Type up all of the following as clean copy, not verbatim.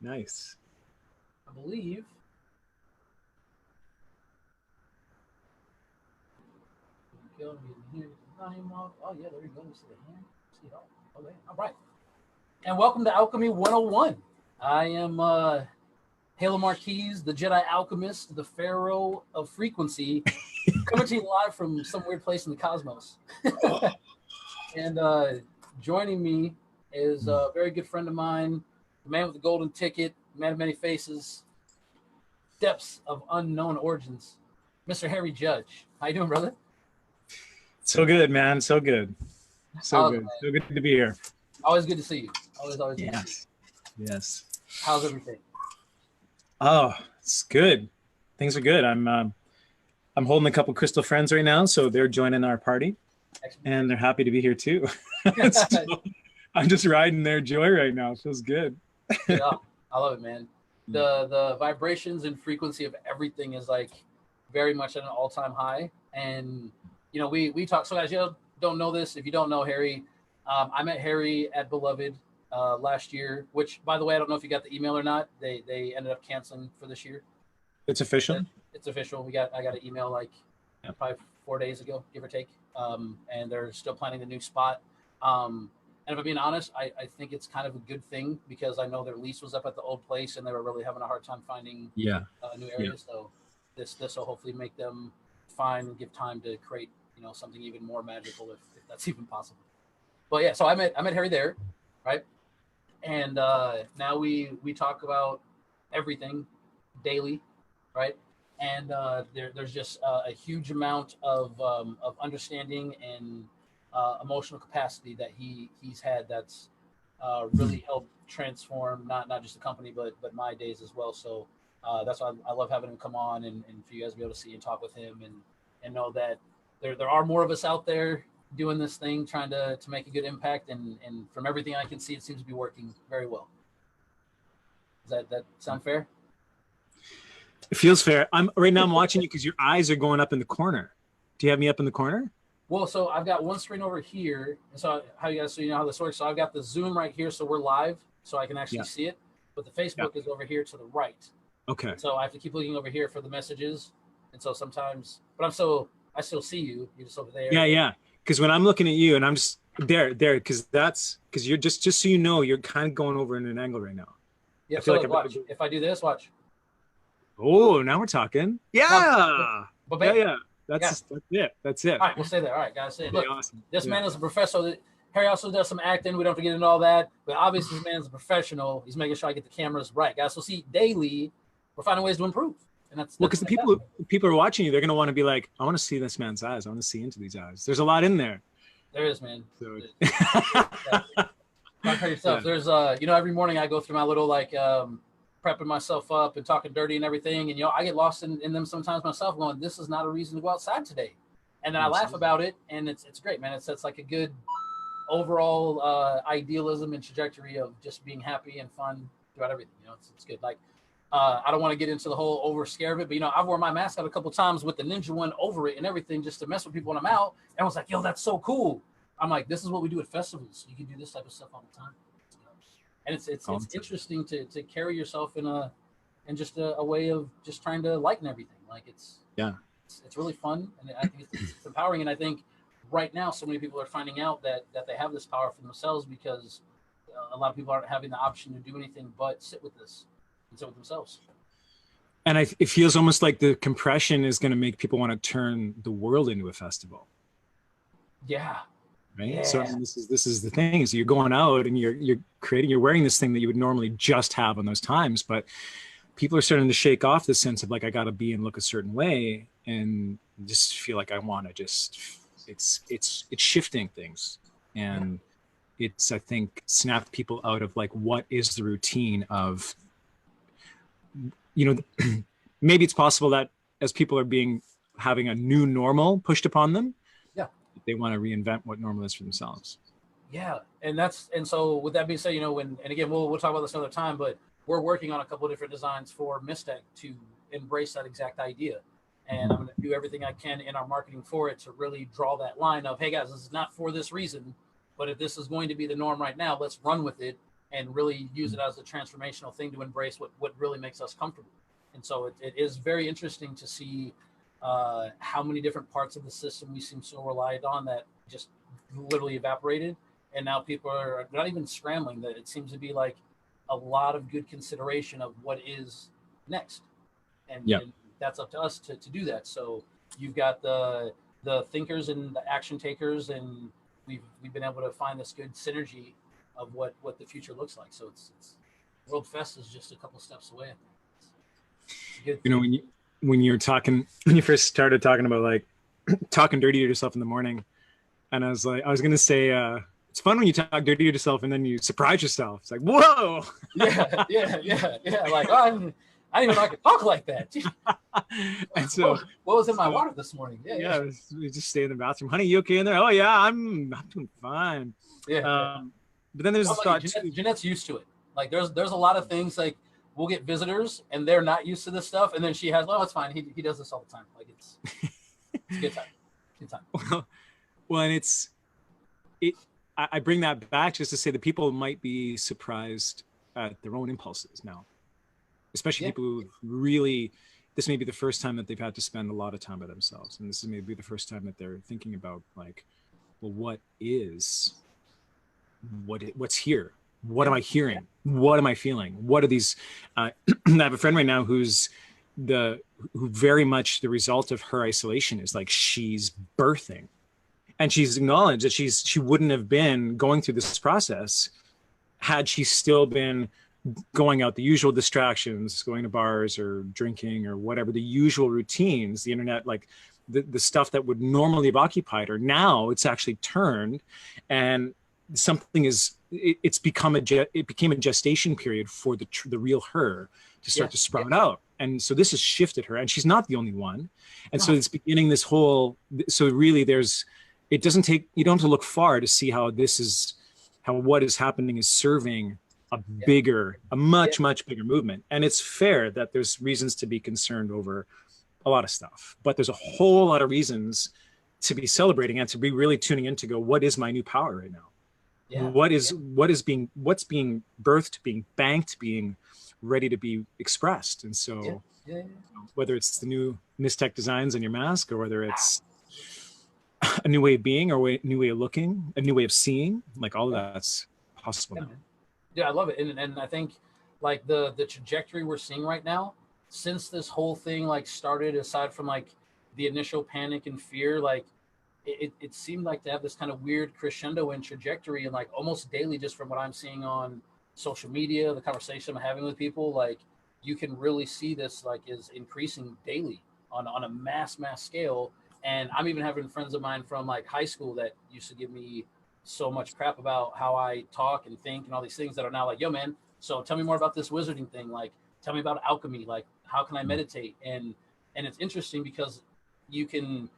Nice. I believe. Oh yeah, there you go. You see the hand. See it all. Okay. All right. And welcome to Alchemy 101. I am Halo Marquise, the Jedi Alchemist, the Pharaoh of Frequency, coming to you live from some weird place in the cosmos. And joining me is a very good friend of mine, the man with the golden ticket, man of many faces, depths of unknown origins, Mr. Harry Judge. How you doing, brother? So good, man. So good. So good. Man. So good to be here. Always good to see you. Always good to see you. Yes. How's everything? Oh, it's good. Things are good. I'm holding a couple crystal friends right now, so they're joining our party. Excellent. And they're happy to be here too. So, I'm just riding their joy right now. It feels good. Yeah, I love it, man. The vibrations and frequency of everything is like very much at an all-time high. And you know, we talk. So guys, you don't know this. If you don't know Harry, I met Harry at Beloved last year. Which, by the way, I don't know if you got the email or not. They ended up canceling for this year. It's official. It's official. I got an email like probably 4 days ago, give or take. And they're still planning the new spot. And if I'm being honest, I think it's kind of a good thing because I know their lease was up at the old place and they were really having a hard time finding new areas. So this will hopefully make them find and give time to create something even more magical if that's even possible. But yeah, so I met Harry there, right? And now we talk about everything daily, right? And there's just a huge amount of understanding and emotional capacity that he's had that's really helped transform not just the company but my days as well. So that's why I love having him come on and for you guys to be able to see and talk with him and know that there are more of us out there doing this thing, trying to make a good impact. And from everything I can see, it seems to be working very well. Does that sound fair? It feels fair. I'm watching you because your eyes are going up in the corner. Do you have me up in the corner? Well, so I've got one screen over here. And so you know how this works. So I've got the Zoom right here. So we're live, so I can actually see it. But the Facebook is over here to the right. Okay. So I have to keep looking over here for the messages. And so sometimes, but I still see you. You're just over there. Yeah. Because when I'm looking at you and I'm just there, because you're just so you know, you're kind of going over in an angle right now. Yeah. So like watch. If I do this, watch. Oh, now we're talking. Yeah. Yeah. That's it. All right, we'll stay there. All right, guys. Look, awesome. This man is a professional. Harry also does some acting. We don't have to get into all that. But obviously, this man is a professional. He's making sure I get the cameras right, guys. So see, daily, we're finding ways to improve. And that's because the people are watching you. They're going to want to be like, I want to see this man's eyes. I want to see into these eyes. There's a lot in there. There is, man. So. For yourself. There's every morning I go through my little prepping myself up and talking dirty and everything. And, I get lost in them sometimes myself going, this is not a reason to go outside today. And then I laugh about it. And it's great, man. It's like a good overall idealism and trajectory of just being happy and fun throughout everything. It's good. Like, I don't want to get into the whole over scare of it, but, I've worn my mask out a couple of times with the ninja one over it and everything just to mess with people when I'm out. And I was like, yo, that's so cool. I'm like, this is what we do at festivals. You can do this type of stuff all the time. And it's interesting to carry yourself in just a way of just trying to lighten everything. Like it's really fun, and I think it's empowering. And I think right now so many people are finding out that they have this power for themselves because a lot of people aren't having the option to do anything but sit with this and sit with themselves. And it feels almost like the compression is going to make people want to turn the world into a festival. Yeah. Right. Yeah. So this is the thing is you're going out and you're wearing this thing that you would normally just have on those times, but people are starting to shake off the sense of like, I got to be and look a certain way and just feel like I want to it's shifting things. And it's, I think, snapped people out of like, what is the routine of, maybe it's possible that as people are having a new normal pushed upon them, they want to reinvent what normal is for themselves. Yeah. And so with that being said, and again, we'll talk about this another time, but we're working on a couple of different designs for Mystech to embrace that exact idea. And I'm going to do everything I can in our marketing for it to really draw that line of, hey guys, this is not for this reason, but if this is going to be the norm right now, let's run with it and really use it as a transformational thing to embrace what really makes us comfortable. And so it is very interesting to see how many different parts of the system we seem so reliant on that just literally evaporated. And now people are not even scrambling. That it seems to be like a lot of good consideration of what is next. And that's up to us to do that. So you've got the thinkers and the action takers, and we've been able to find this good synergy of what the future looks like. So it's World Fest is just a couple steps away. It's a good thing. When you first started talking about like talking dirty to yourself in the morning, and I was gonna say it's fun when you talk dirty to yourself and then you surprise yourself. It's like, whoa. Yeah. Like, oh, I didn't even know I could talk like that. And so, what was in my water this morning? We just stay in the bathroom. Honey, you okay in there? Oh yeah, I'm doing fine. But then there's Jeanette's used to it. Like there's a lot of things like we'll get visitors and they're not used to this stuff, and then she has, oh, it's fine. He does this all the time. Like it's a good time. Good time. Well, and I bring that back just to say that people might be surprised at their own impulses now. Especially people who really, this may be the first time that they've had to spend a lot of time by themselves. And this is maybe the first time that they're thinking about like, well, what's here? What am I hearing? What am I feeling? What are these? I have a friend right now who very much the result of her isolation is like she's birthing. And she's acknowledged that she wouldn't have been going through this process had she still been going out, the usual distractions, going to bars or drinking or whatever, the usual routines, the internet, like the stuff that would normally have occupied her. Now it's actually turned, and something it became a gestation period for the real her to start to sprout out. And so this has shifted her, and she's not the only one. And so it's beginning this whole, so really you don't have to look far to see how what is happening is serving a much bigger movement. And it's fair that there's reasons to be concerned over a lot of stuff, but there's a whole lot of reasons to be celebrating and to be really tuning in to go, what is my new power right now? What's being birthed, being banked, being ready to be expressed. And so whether it's the new Mystech designs on your mask, or whether it's a new way of being, or a new way of looking, a new way of seeing, like all of that's possible now. Yeah, I love it. And I think like the trajectory we're seeing right now, since this whole thing like started, aside from like the initial panic and fear, like it seemed like to have this kind of weird crescendo and trajectory, and like almost daily, just from what I'm seeing on social media, the conversation I'm having with people, like you can really see this like is increasing daily on a mass scale. And I'm even having friends of mine from like high school that used to give me so much crap about how I talk and think and all these things, that are now like, yo man, so tell me more about this wizarding thing. Like, tell me about alchemy. Like, how can I meditate? And it's interesting because you can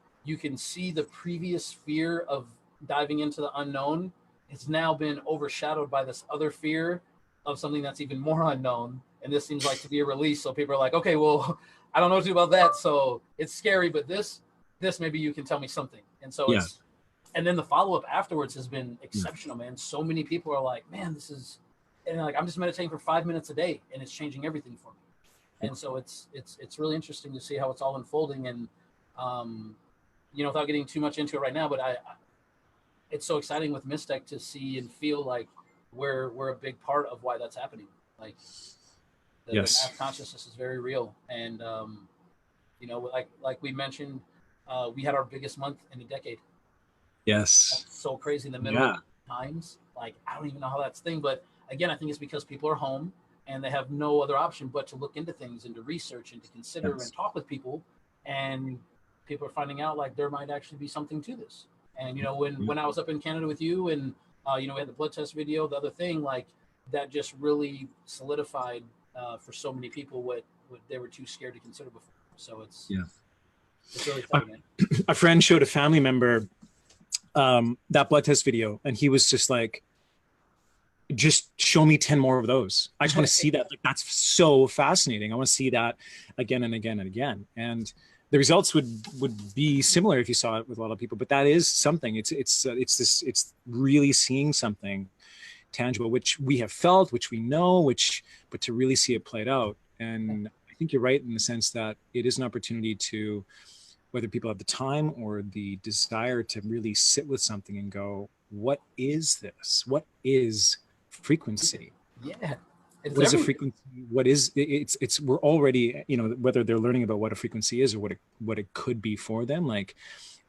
see the previous fear of diving into the unknown. It's now been overshadowed by this other fear of something that's even more unknown. And this seems like to be a release. So people are like, okay, well, I don't know what to do about that. So it's scary, but this maybe you can tell me something. And so and then the follow-up afterwards has been exceptional, man. So many people are like, man, this is, and like, I'm just meditating for 5 minutes a day and it's changing everything for me. And so it's really interesting to see how it's all unfolding. And, without getting too much into it right now, but it's so exciting with Mystech to see and feel like we're a big part of why that's happening. Like the mass consciousness is very real. And, like we mentioned, we had our biggest month in a decade. Yes. That's so crazy in the middle of times. Like, I don't even know how that's thing, but again, I think it's because people are home and they have no other option but to look into things and to research and to consider and talk with people. And people are finding out like there might actually be something to this. And, when I was up in Canada with you and, we had the blood test video, the other thing, like that just really solidified for so many people what they were too scared to consider before. So it's really tough, man. A friend showed a family member that blood test video, and he was just like, just show me 10 more of those. I just want to see that. Like, that's so fascinating. I want to see that again and again and again. And the results would be similar if you saw it with a lot of people, but that is something. It's really seeing something tangible, which we have felt, which we know, but to really see it played out. And I think you're right in the sense that it is an opportunity to, whether people have the time or the desire to really sit with something and go, what is this? What is frequency? Yeah. What is a frequency? What is it's we're already, whether they're learning about what a frequency is or what it could be for them. Like,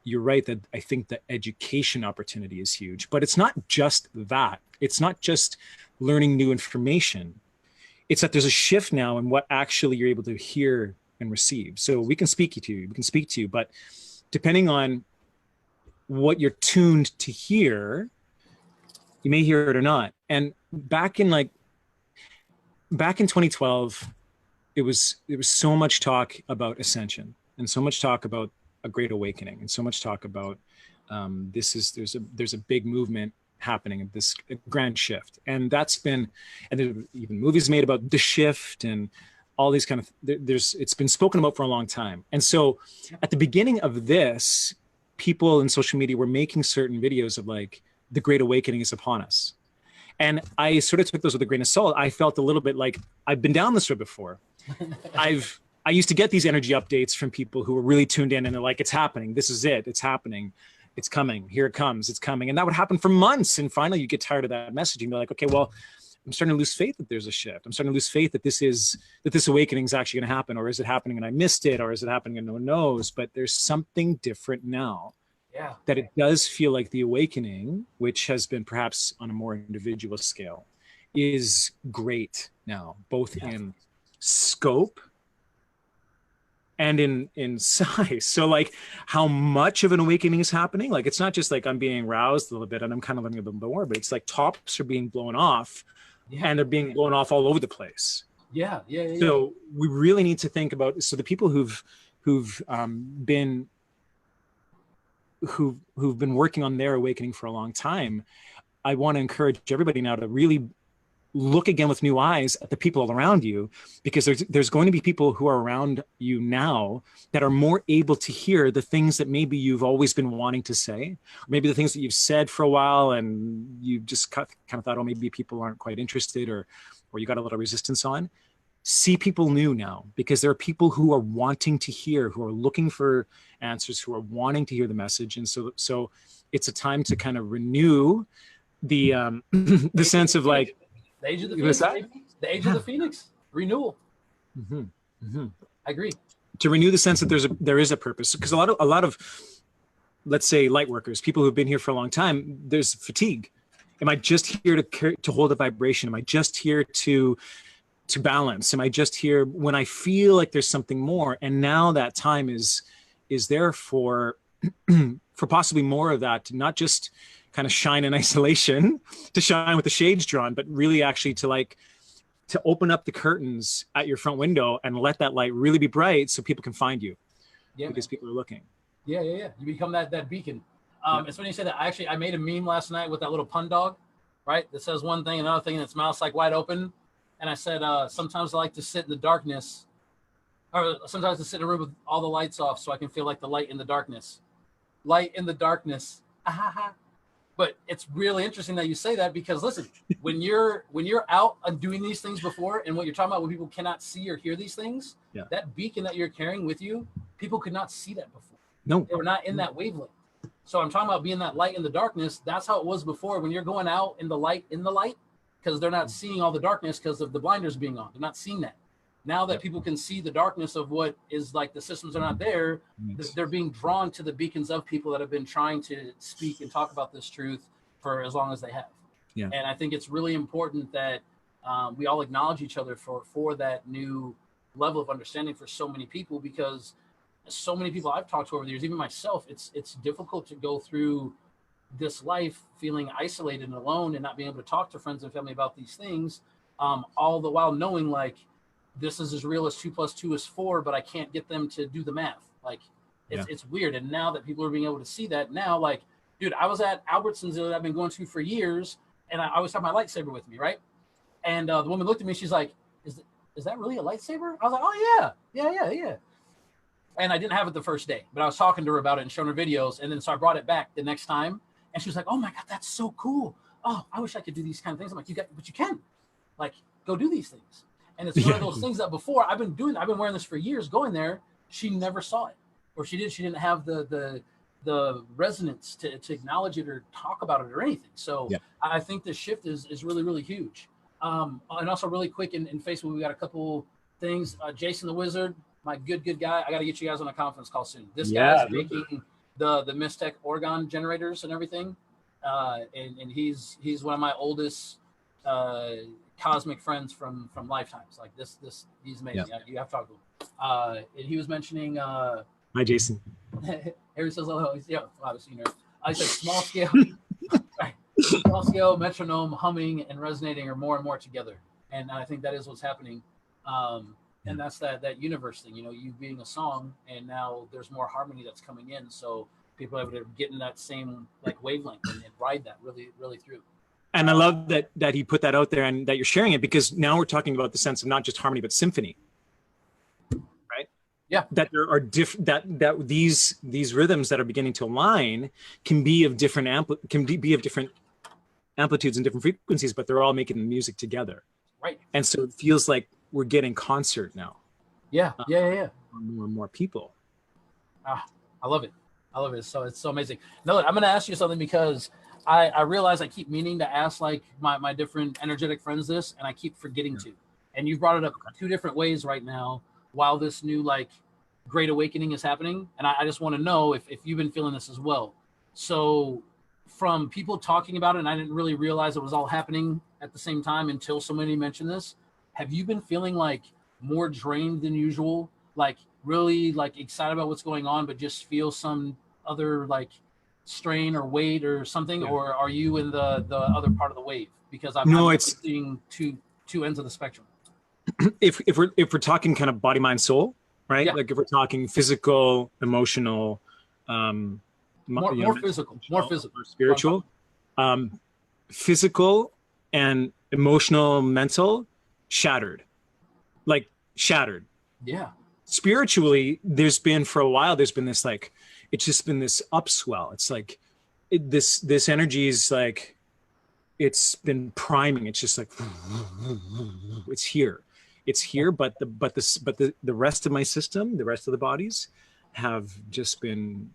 you're right that I think the education opportunity is huge, but it's not just that. It's not just learning new information. It's that there's a shift now in what actually you're able to hear and receive. So we can speak to you, but depending on what you're tuned to hear, you may hear it or not. And back in 2012, there was so much talk about ascension and so much talk about a great awakening and so much talk about there's a big movement happening, this grand shift. And that's been, and there are even movies made about the shift and all these kind of, it's been spoken about for a long time. And so at the beginning of this, people in social media were making certain videos of like, the great awakening is upon us. And I sort of took those with a grain of salt. I felt a little bit like I've been down this road before. I used to get these energy updates from people who were really tuned in and they're like, it's happening. This is it. It's happening. It's coming. Here it comes. It's coming. And that would happen for months. And finally you get tired of that messaging. They're like, okay, well, I'm starting to lose faith that there's a shift. I'm starting to lose faith that this awakening is actually going to happen, or is it happening and I missed it, or is it happening and no one knows? But there's something different now. Yeah. That it does feel like the awakening, which has been perhaps on a more individual scale, is great now, both in scope and in size. So like how much of an awakening is happening? Like, it's not just like I'm being roused a little bit and I'm kind of learning a little bit more, but it's like tops are being blown off and they're being blown off all over the place. Yeah. So we really need to think about, so the people who've been working on their awakening for a long time, I want to encourage everybody now to really look again with new eyes at the people around you, because there's going to be people who are around you now that are more able to hear the things that maybe you've always been wanting to say, or maybe the things that you've said for a while and you just kind of thought, oh, maybe people aren't quite interested, or you got a little resistance on. See people new now, because there are people who are wanting to hear, who are looking for answers, who are wanting to hear the message. And so it's a time to kind of renew the the sense of like, the age of the Phoenix, the age of the Phoenix, renewal. Mm-hmm. Mm-hmm. I agree. To renew the sense that there is a purpose, because a lot of let's say light workers, people who've been here for a long time, there's fatigue. Am I just here to hold a vibration? Am I just here to balance? Am I just here when I feel like there's something more? And now that time is there for possibly more of that, to not just kind of shine in isolation, to shine with the shades drawn, but really actually to open up the curtains at your front window and let that light really be bright so people can find you. Yeah, because people are looking. Yeah. You become that beacon. It's when you say that. I made a meme last night with that little pun dog, right? That says one thing, another thing, and its mouth's like wide open. And I said, sometimes I like to sit in the darkness, or sometimes to sit in a room with all the lights off so I can feel like the light in the darkness. Light in the darkness. But it's really interesting that you say that, because listen, when you're out and doing these things before, and what you're talking about when people cannot see or hear these things, that beacon that you're carrying with you, people could not see that before. No. They were not in that wavelength. So I'm talking about being that light in the darkness. That's how it was before, when you're going out in the light, because they're not seeing all the darkness because of the blinders being on. They're not seeing that. Now that people can see the darkness of what is like, the systems are not there, they're being drawn to the beacons of people that have been trying to speak and talk about this truth for as long as they have. Yeah. And I think it's really important that we all acknowledge each other for that new level of understanding for so many people, because so many people I've talked to over the years, even myself, it's difficult to go through this life feeling isolated and alone and not being able to talk to friends and family about these things, all the while knowing like this is as real as 2 + 2 is 4, but I can't get them to do the math. Like it's weird. And now that people are being able to see that now, like, dude, I was at Albertsons that I've been going to for years, and I always have my lightsaber with me, right? And the woman looked at me. She's like, is that really a lightsaber? I was like, oh yeah. And I didn't have it the first day, but I was talking to her about it and showing her videos. And then so I brought it back the next time, and she was like, oh my God, that's so cool. Oh, I wish I could do these kind of things. I'm like, but you can, like, go do these things. And it's one of those things that before I've been wearing this for years, going there, she never saw it, or she didn't have the resonance to acknowledge it or talk about it or anything. So I think the shift is really, really huge. And also really quick in Facebook, we got a couple things. Jason the Wizard, my good guy. I got to get you guys on a conference call soon. This guy's making the Mystech orgon generators and everything. And he's one of my oldest cosmic friends from lifetimes. Like this he's amazing. You have to talk to him. And he was mentioning hi Jason. Harry says hello. Obviously, you know. I said small scale, small scale, metronome, humming, and resonating are more and more together, and I think that is what's happening. And that's that universe thing. You know, you being a song, and now there's more harmony that's coming in, so people are able to get in that same like wavelength and ride that really, really through. And I love that he put that out there and that you're sharing it, because now we're talking about the sense of not just harmony but symphony. Yeah, that there are that these rhythms that are beginning to align can be of different amplitudes and different frequencies, but they're all making the music together. Right. And so it feels like we're getting concert now. Yeah. More and more people. I love it. So it's so amazing. No, I'm going to ask you something, because I realize I keep meaning to ask like my different energetic friends this, and I keep forgetting to. And you've brought it up two different ways right now, while this new like great awakening is happening. And I just want to know if you've been feeling this as well. So from people talking about it, and I didn't really realize it was all happening at the same time until somebody mentioned this. Have you been feeling like more drained than usual? Like really like excited about what's going on, but just feel some other like strain or weight or something? Or are you in the other part of the wave? Because I'm seeing two ends of the spectrum. If we're talking kind of body, mind, soul, right? Like if we're talking physical, emotional, more physical, spiritual, physical and emotional, mental, shattered. Yeah. Spiritually, there's been for a while, there's been this like, it's just been this upswell. It's like this energy is like, it's been priming. It's just like, it's here. But the rest of my system, the rest of the bodies have just been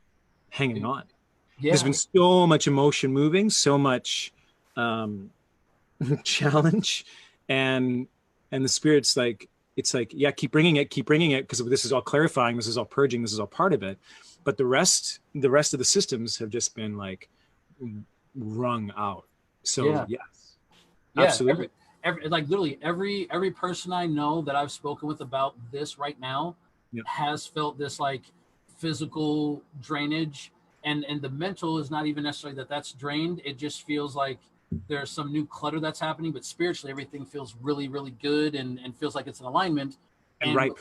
hanging on. There's been so much emotion moving, so much challenge, and the spirit's like, it's like, keep bringing it, because this is all clarifying, this is all purging, this is all part of it. But the rest of the systems have just been like wrung out. So yes, absolutely. Like literally every person I know that I've spoken with about this right now has felt this like physical drainage, and the mental is not even necessarily that's drained. It just feels like there's some new clutter that's happening, but spiritually everything feels really, really good and feels like it's in alignment and ripe.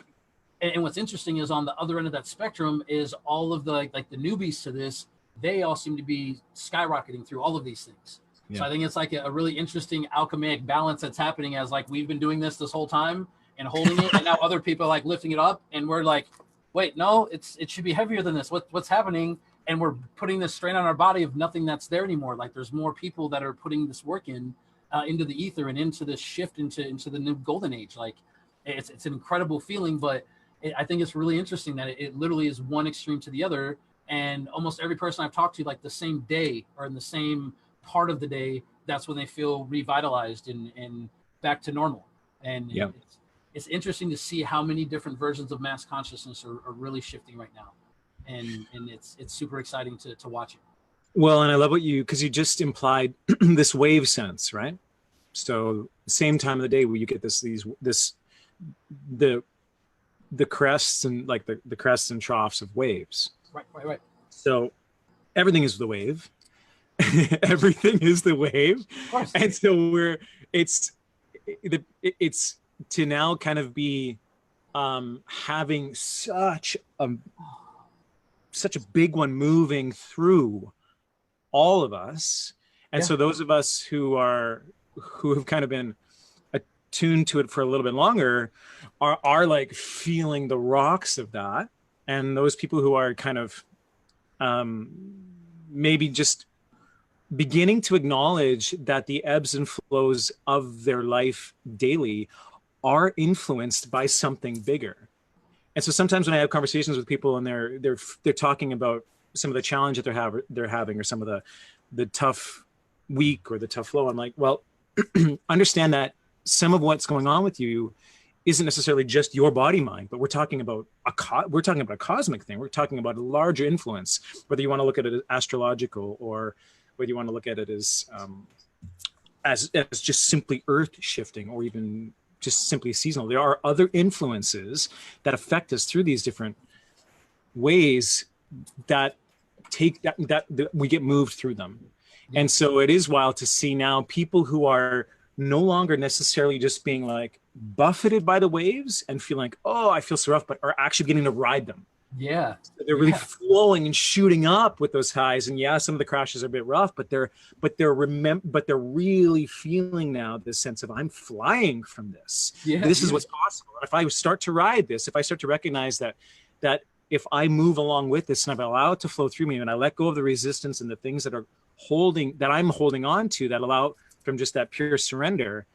And what's interesting is on the other end of that spectrum is all of the like the newbies to this, they all seem to be skyrocketing through all of these things. So I think it's like a really interesting alchemic balance that's happening, as like we've been doing this whole time and holding it, and now other people are like lifting it up, and we're like, wait, no, it should be heavier than this. What's happening? And we're putting this strain on our body of nothing that's there anymore. Like there's more people that are putting this work in into the ether and into this shift into the new golden age. Like it's an incredible feeling, but I think it's really interesting that it literally is one extreme to the other, and almost every person I've talked to, like the same day or in the same part of the day, that's when they feel revitalized and back to normal. And it's interesting to see how many different versions of mass consciousness are really shifting right now, and it's super exciting to watch it. Well, and I love because you just implied this wave sense, right? So same time of the day where you get the crests and like the crests and troughs of waves. Right. So everything is the wave. Everything is the wave. Of course. And so it's to now kind of be having such a big one moving through all of us, And so those of us who have kind of been attuned to it for a little bit longer are like feeling the rocks of that. And those people who are kind of maybe just beginning to acknowledge that the ebbs and flows of their life daily are influenced by something bigger. And so sometimes when I have conversations with people and they're talking about some of the challenge that they're having, or some of the tough week or the tough flow, I'm like, well, understand that some of what's going on with you isn't necessarily just your body mind, but we're talking about a cosmic thing. We're talking about a larger influence, whether you want to look at it as astrological, or whether you want to look at it as just simply earth shifting, or even just simply seasonal. There are other influences that affect us through these different ways that we get moved through them. Yeah. And so it is wild to see now people who are no longer necessarily just being like buffeted by the waves and feel like, oh, I feel so rough, but are actually getting to ride them. Yeah. So they're really flowing and shooting up with those highs. And yeah, some of the crashes are a bit rough, but they're really feeling now this sense of, I'm flying from this. Yeah, this is what's possible. And if I start to ride this, if I start to recognize that if I move along with this and I allow it to flow through me, and I let go of the resistance and the things that I'm holding on to, that allow from just that pure surrender,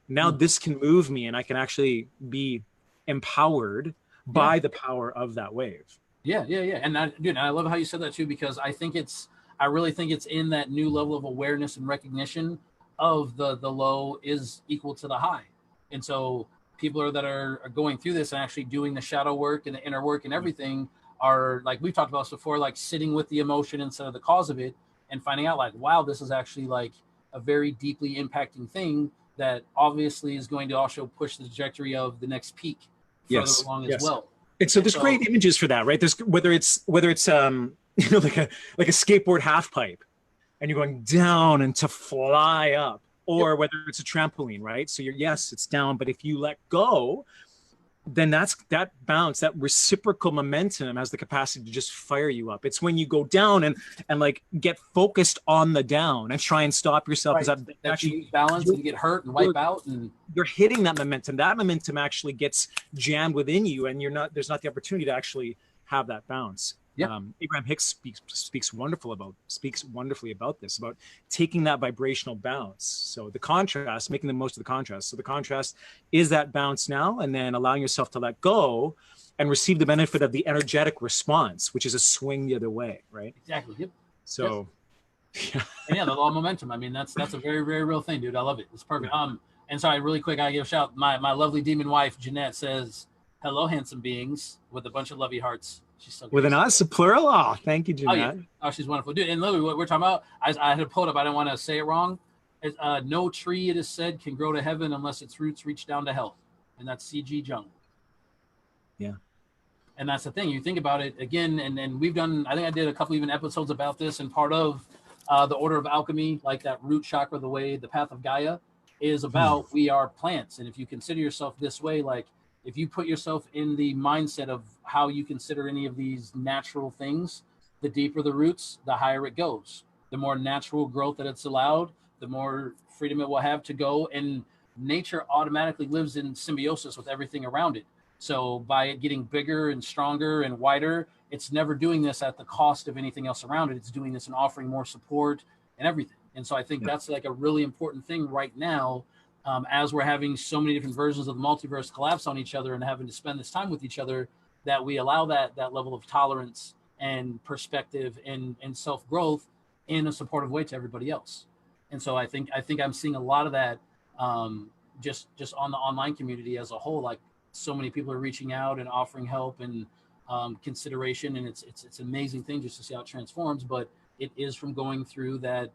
now this can move me, and I can actually be empowered by the power of that wave. Yeah. And I love how you said that too, because I really think it's in that new level of awareness and recognition of the low is equal to the high. And so people that are going through this and actually doing the shadow work and the inner work and everything are, like we've talked about this before, like sitting with the emotion instead of the cause of it, and finding out like, wow, this is actually like a very deeply impacting thing that obviously is going to also push the trajectory of the next peak further along as well. And so there's great images for that, right? There's whether it's like a skateboard half pipe, and you're going down and to fly up, or whether it's a trampoline, right? So it's down, but if you let go, then that bounce, that reciprocal momentum has the capacity to just fire you up. It's when you go down and like get focused on the down and try and stop yourself. Right. That actually balance and get hurt and wipe out, and you're hitting that momentum. That momentum actually gets jammed within you, and there's not the opportunity to actually have that bounce. Yeah. Abraham Hicks speaks wonderfully about this, about taking that vibrational bounce. So the contrast, making the most of the contrast. So the contrast is that bounce now, and then allowing yourself to let go and receive the benefit of the energetic response, which is a swing the other way, right? Exactly. Yep. So, and the law of momentum. I mean, that's a very, very real thing, dude. I love it. It's perfect. And sorry, really quick, I give a shout. My lovely demon wife, Jeanette, says, "Hello, handsome beings," with a bunch of lovey hearts. She's so with an us, a plural. Oh, thank you, Jeanette. Oh, she's wonderful, dude. And literally, what we're talking about, I had to pull it up. I didn't want to say it wrong. No tree, it is said, can grow to heaven unless its roots reach down to hell, and that's C.G. Jung. Yeah. And that's the thing. You think about it again, and we've done. I think I did a couple even episodes about this, and part of the Order of Alchemy, like that root chakra, the way, the path of Gaia, is about we are plants, and if you consider yourself this way, like. If you put yourself in the mindset of how you consider any of these natural things, the deeper the roots, the higher it goes. The more natural growth that it's allowed, the more freedom it will have to go. And nature automatically lives in symbiosis with everything around it. So by it getting bigger and stronger and wider, it's never doing this at the cost of anything else around it. It's doing this and offering more support and everything. And so I think that's like a really important thing right now. As we're having so many different versions of the multiverse collapse on each other and having to spend this time with each other, that we allow that level of tolerance and perspective and self-growth in a supportive way to everybody else. And so I think I'm seeing a lot of that just on the online community as a whole. Like so many people are reaching out and offering help and consideration, and it's an amazing thing just to see how it transforms. But it is from going through that.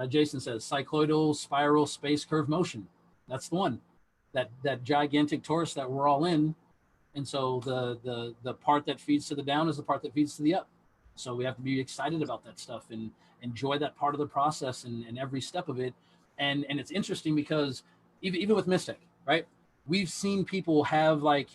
Jason says cycloidal spiral space curve motion. That's the one, that gigantic torus that we're all in. And so the part that feeds to the down is the part that feeds to the up. So we have to be excited about that stuff and enjoy that part of the process and every step of it. And it's interesting because even with Mystech, right? We've seen people have like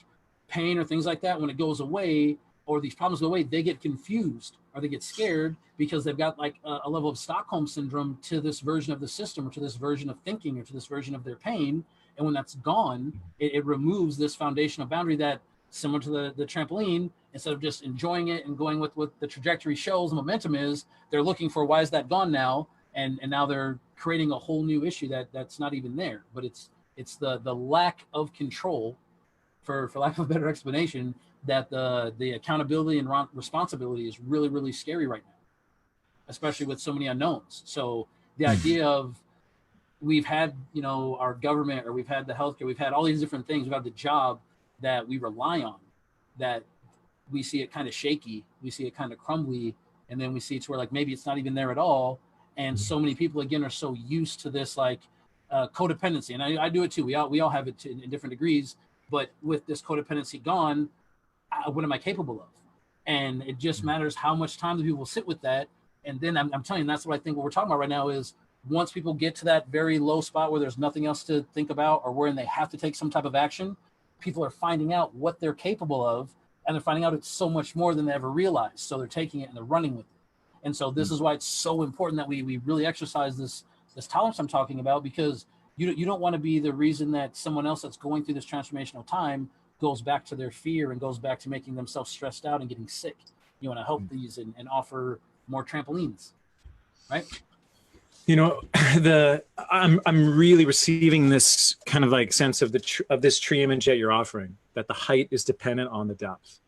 pain or things like that. When it goes away or these problems go away, they get confused. or they get scared because they've got like a level of Stockholm syndrome to this version of the system, or to this version of thinking, or to this version of their pain. And when that's gone, it removes this foundational boundary that, similar to the trampoline, instead of just enjoying it and going with what the trajectory shows, the momentum is, they're looking for, why is that gone now? And now they're creating a whole new issue that's not even there. But it's the lack of control, for lack of a better explanation, that the accountability and responsibility is really, really scary right now, especially with so many unknowns. So the idea of, we've had, you know, our government, or we've had the healthcare, we've had all these different things, we've had the job that we rely on, that we see it kind of shaky, we see it kind of crumbly, and then we see it's where like maybe it's not even there at all. And so many people, again, are so used to this like codependency, and I do it too. We all have it in different degrees, but with this codependency gone, what am I capable of? And it just matters how much time the people sit with that. And then I'm telling you, that's what I think what we're talking about right now is, once people get to that very low spot where there's nothing else to think about, or where they have to take some type of action, people are finding out what they're capable of, and they're finding out it's so much more than they ever realized. So they're taking it and they're running with it. And so this is why it's so important that we really exercise this tolerance I'm talking about, because you don't want to be the reason that someone else that's going through this transformational time goes back to their fear and goes back to making themselves stressed out and getting sick. You want to help these and offer more trampolines, right? You know, I'm really receiving this kind of like sense of this tree image that you're offering, that the height is dependent on the depth.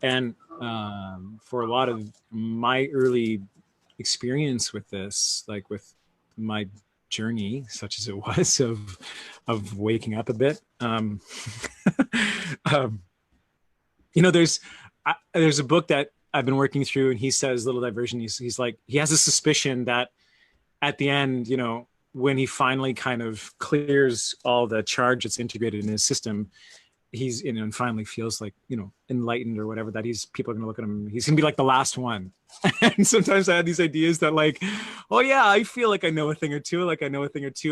And for a lot of my early experience with this, like with my journey, such as it was, of waking up a bit, you know, there's a book that I've been working through, and he says, Little Diversion, he's like, he has a suspicion that at the end, you know, when he finally kind of clears all the charge that's integrated in his system, he's, you know, and finally feels like, you know, enlightened or whatever, that people are going to look at him, he's going to be like the last one. And sometimes I had these ideas that like, oh yeah, I feel like I know a thing or two,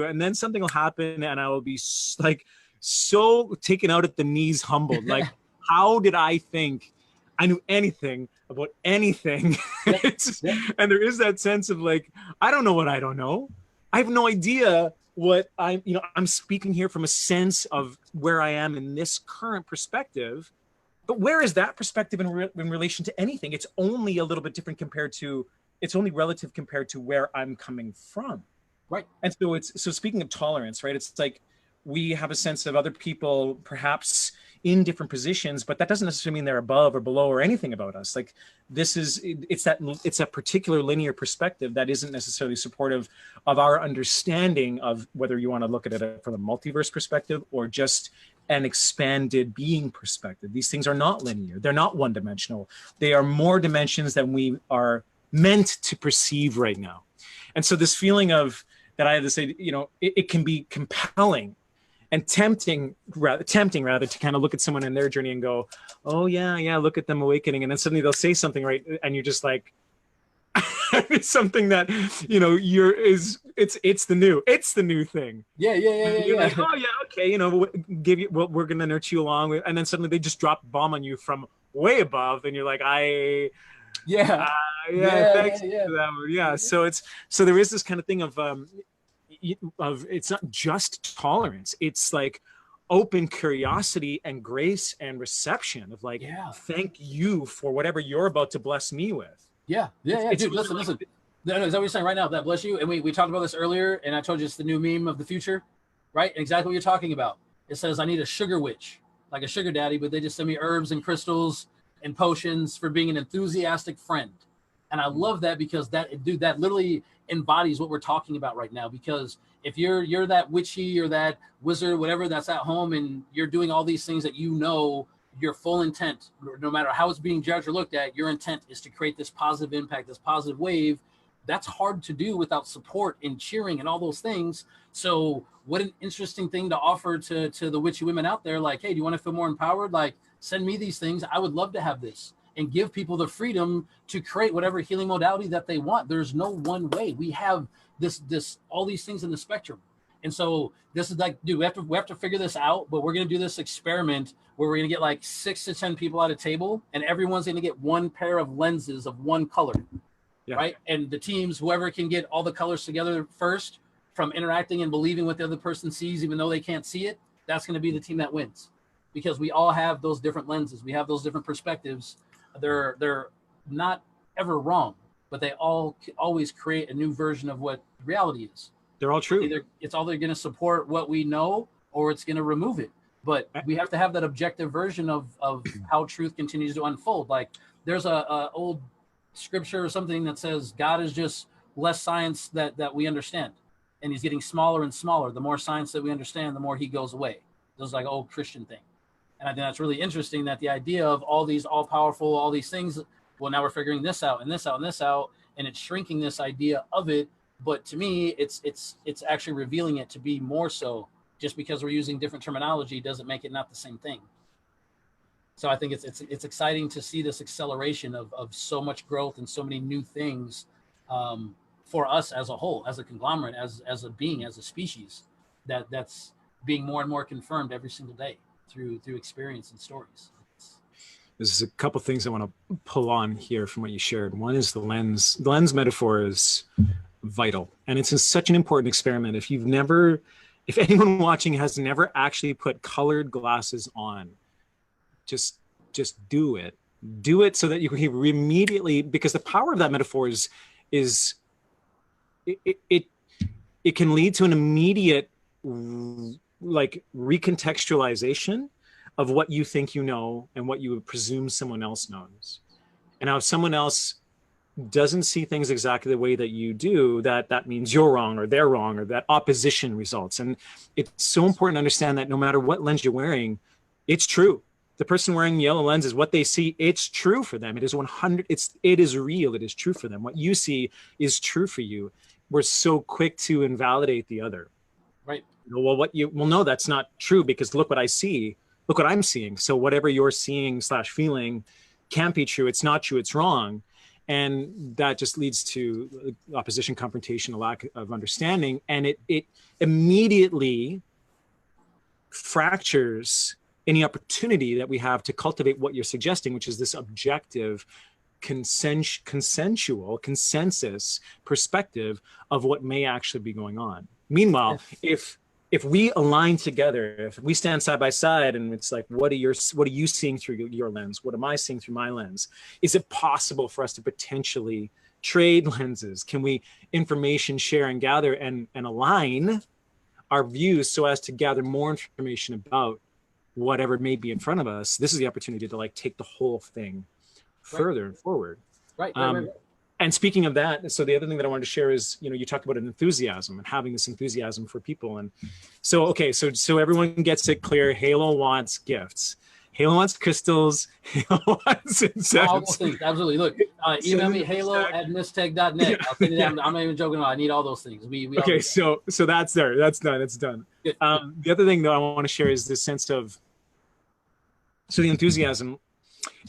and then something will happen and I will be like so taken out at the knees, humbled. Like, how did I think I knew anything about anything? And there is that sense of like, I don't know what I don't know. I have no idea what I'm speaking here from a sense of where I am in this current perspective, but where is that perspective in relation to anything? It's only a little bit different it's only relative compared to where I'm coming from. Right. And so speaking of tolerance, right, it's like we have a sense of other people perhaps in different positions, but that doesn't necessarily mean they're above or below or anything about us. Like it's a particular linear perspective that isn't necessarily supportive of our understanding of whether you want to look at it from a multiverse perspective or just an expanded being perspective. These things are not linear. They're not one-dimensional. They are more dimensions than we are meant to perceive right now. And so this feeling of that I have to say, you know, it can be compelling and tempting rather to kind of look at someone in their journey and go, oh yeah, look at them awakening. And then suddenly they'll say something, right? And you're just like, it's something that, you know, it's the new thing. Yeah. You're like, oh yeah, okay, you know, we're going to nurture you along. And then suddenly they just drop a bomb on you from way above. And you're like, thanks for that one. Yeah. So there is this kind of thing of it's not just tolerance. It's like open curiosity and grace and reception of like, thank you for whatever you're about to bless me with. Yeah. Dude, listen. Is that what you're saying right now? That bless you. And we talked about this earlier, and I told you it's the new meme of the future, right? And exactly what you're talking about. It says, I need a sugar witch, like a sugar daddy, but they just send me herbs and crystals and potions for being an enthusiastic friend. And I love that, because that literally embodies what we're talking about right now. Because if you're that witchy or that wizard, whatever, that's at home, and you're doing all these things that, you know, your full intent, no matter how it's being judged or looked at, your intent is to create this positive impact, this positive wave. That's hard to do without support and cheering and all those things. So what an interesting thing to offer to the witchy women out there. Like, hey, do you want to feel more empowered? Like, send me these things. I would love to have this. And give people the freedom to create whatever healing modality that they want. There's no one way. We have this all these things in the spectrum. And so this is like, dude, we have to figure this out, but we're going to do this experiment where we're going to get like 6 to 10 people at a table, and everyone's going to get one pair of lenses of one color. Yeah. Right. And the teams, whoever can get all the colors together first from interacting and believing what the other person sees, even though they can't see it, that's going to be the team that wins, because we all have those different lenses. We have those different perspectives. They're not ever wrong, but they all always create a new version of what reality is. They're all true. It's either going to support what we know or it's going to remove it. But we have to have that objective version of how truth continues to unfold. Like there's a old scripture or something that says God is just less science that we understand. And he's getting smaller and smaller. The more science that we understand, the more he goes away. This is like an old Christian thing. And I think that's really interesting, that the idea of all these all-powerful, all these things, well, now we're figuring this out and this out and this out, and it's shrinking this idea of it. But to me, it's actually revealing it to be more so. Just because we're using different terminology doesn't make it not the same thing. So I think it's exciting to see this acceleration of so much growth and so many new things for us as a whole, as a conglomerate, as a being, as a species, that's being more and more confirmed every single day through experience and stories. There's a couple things I want to pull on here from what you shared. One is the lens. The lens metaphor is vital, and it's such an important experiment. If anyone watching has never actually put colored glasses on, just do it. Do it so that you can immediately, because the power of that metaphor is it can lead to an immediate like recontextualization of what you think you know and what you would presume someone else knows. And now if someone else doesn't see things exactly the way that you do, that means you're wrong or they're wrong, or that opposition results. And it's so important to understand that no matter what lens you're wearing, it's true. The person wearing yellow lens is what they see. It's true for them. It is 100. It is real. It is true for them. What you see is true for you. We're so quick to invalidate the other. Right. Well, no, that's not true, because look what I see. Look what I'm seeing. So whatever you're seeing / feeling can't be true. It's not true. It's wrong. And that just leads to opposition, confrontation, a lack of understanding. And it immediately fractures any opportunity that we have to cultivate what you're suggesting, which is this objective, consensual consensus perspective of what may actually be going on. Meanwhile, if we align together, if we stand side by side, and it's like, what are you seeing through your lens? What am I seeing through my lens? Is it possible for us to potentially trade lenses? Can we information share and gather and align our views so as to gather more information about whatever may be in front of us? This is the opportunity to like take the whole thing further and forward. Right. And speaking of that, so the other thing that I wanted to share is, you talked about an enthusiasm and having this enthusiasm for people. And so, okay, so everyone gets it clear. Halo wants gifts. Halo wants crystals. Halo wants incense. All those things, absolutely. Look, email me halo@Mystech.net. I'll send it down. I'm not even joking about it. I need all those things. Okay, so that's there. That's done. It's done. The other thing that I want to share is this sense of, so the enthusiasm.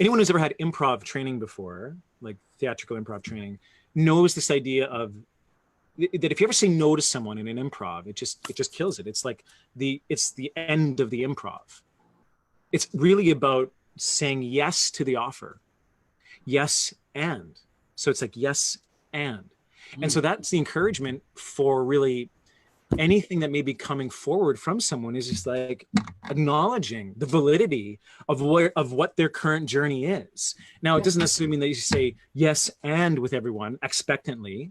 Anyone who's ever had improv training before, like theatrical improv training, knows this idea of that if you ever say no to someone in an improv, it just kills it. It's like it's the end of the improv. It's really about saying yes to the offer. Yes, and. So it's like yes, and. And so that's the encouragement for really anything that may be coming forward from someone, is just like acknowledging the validity of what their current journey is. Now, it doesn't necessarily mean that you say yes and with everyone expectantly,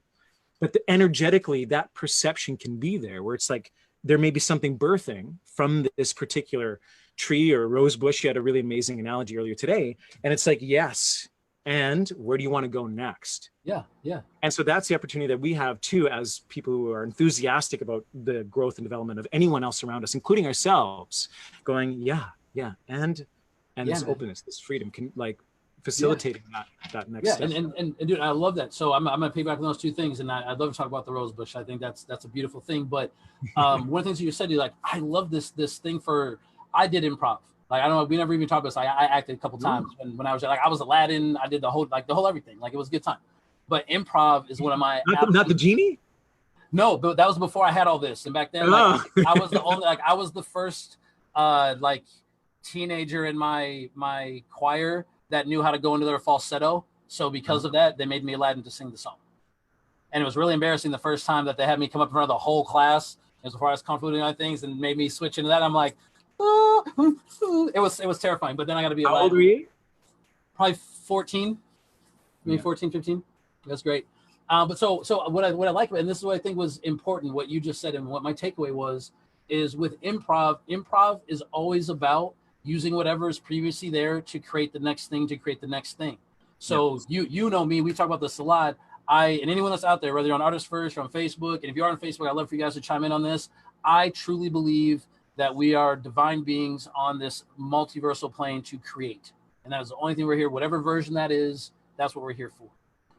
but energetically that perception can be there, where it's like there may be something birthing from this particular tree or rose bush. You had a really amazing analogy earlier today, and it's like, yes, and where do you want to go next? Yeah. And so that's the opportunity that we have too, as people who are enthusiastic about the growth and development of anyone else around us, including ourselves, going, and this openness, this freedom, can like facilitating that next step. And dude, I love that. So I'm gonna piggyback on those two things, and I'd love to talk about the rose bush. I think that's a beautiful thing. But one of the things that you said, you're like, I love this thing I did improv. Like, I don't know, we never even talked about this. Like, I acted a couple times when I was like, I was Aladdin. I did the whole everything. Like, it was a good time. But improv is one of my not the genie. No, but that was before I had all this. And back then, like I was the only, like I was the first, like teenager in my choir that knew how to go into their falsetto. So because of that, they made me Aladdin to sing the song. And it was really embarrassing the first time that they had me come up in front of the whole class. As far as comfortable doing other things, and made me switch into that. I'm like, it was terrifying. But then I got to be How old Aladdin. were you? Probably 14, maybe 14, 15. That's great. But so what I like, and this is what I think was important, what you just said, and what my takeaway was, is with improv. Improv is always about using whatever is previously there to create the next thing, to create the next thing. So you know me, we talk about this a lot. And anyone that's out there, whether you're on Artist First or on Facebook, and if you are on Facebook, I'd love for you guys to chime in on this. I truly believe that we are divine beings on this multiversal plane to create. And that is the only thing we're here, whatever version that is, that's what we're here for.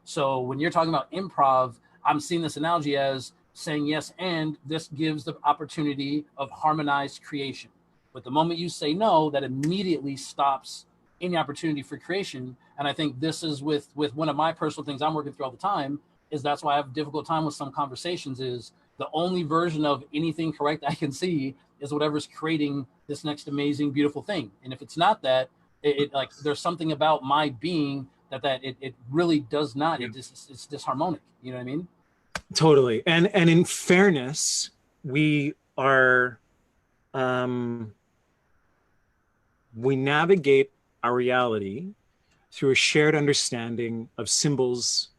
So when you're talking about improv, I'm seeing this analogy as saying yes, and this gives the opportunity of harmonized creation. But the moment you say no, that immediately stops any opportunity for creation. And I think this is with one of my personal things I'm working through all the time, is that's why I have a difficult time with some conversations, is the only version of anything correct I can see is whatever's creating this next amazing, beautiful thing. And if it's not that, it like there's something about my being that it really does not, it's disharmonic. You know what I mean? Totally. And in fairness, we are, we navigate our reality through a shared understanding of symbols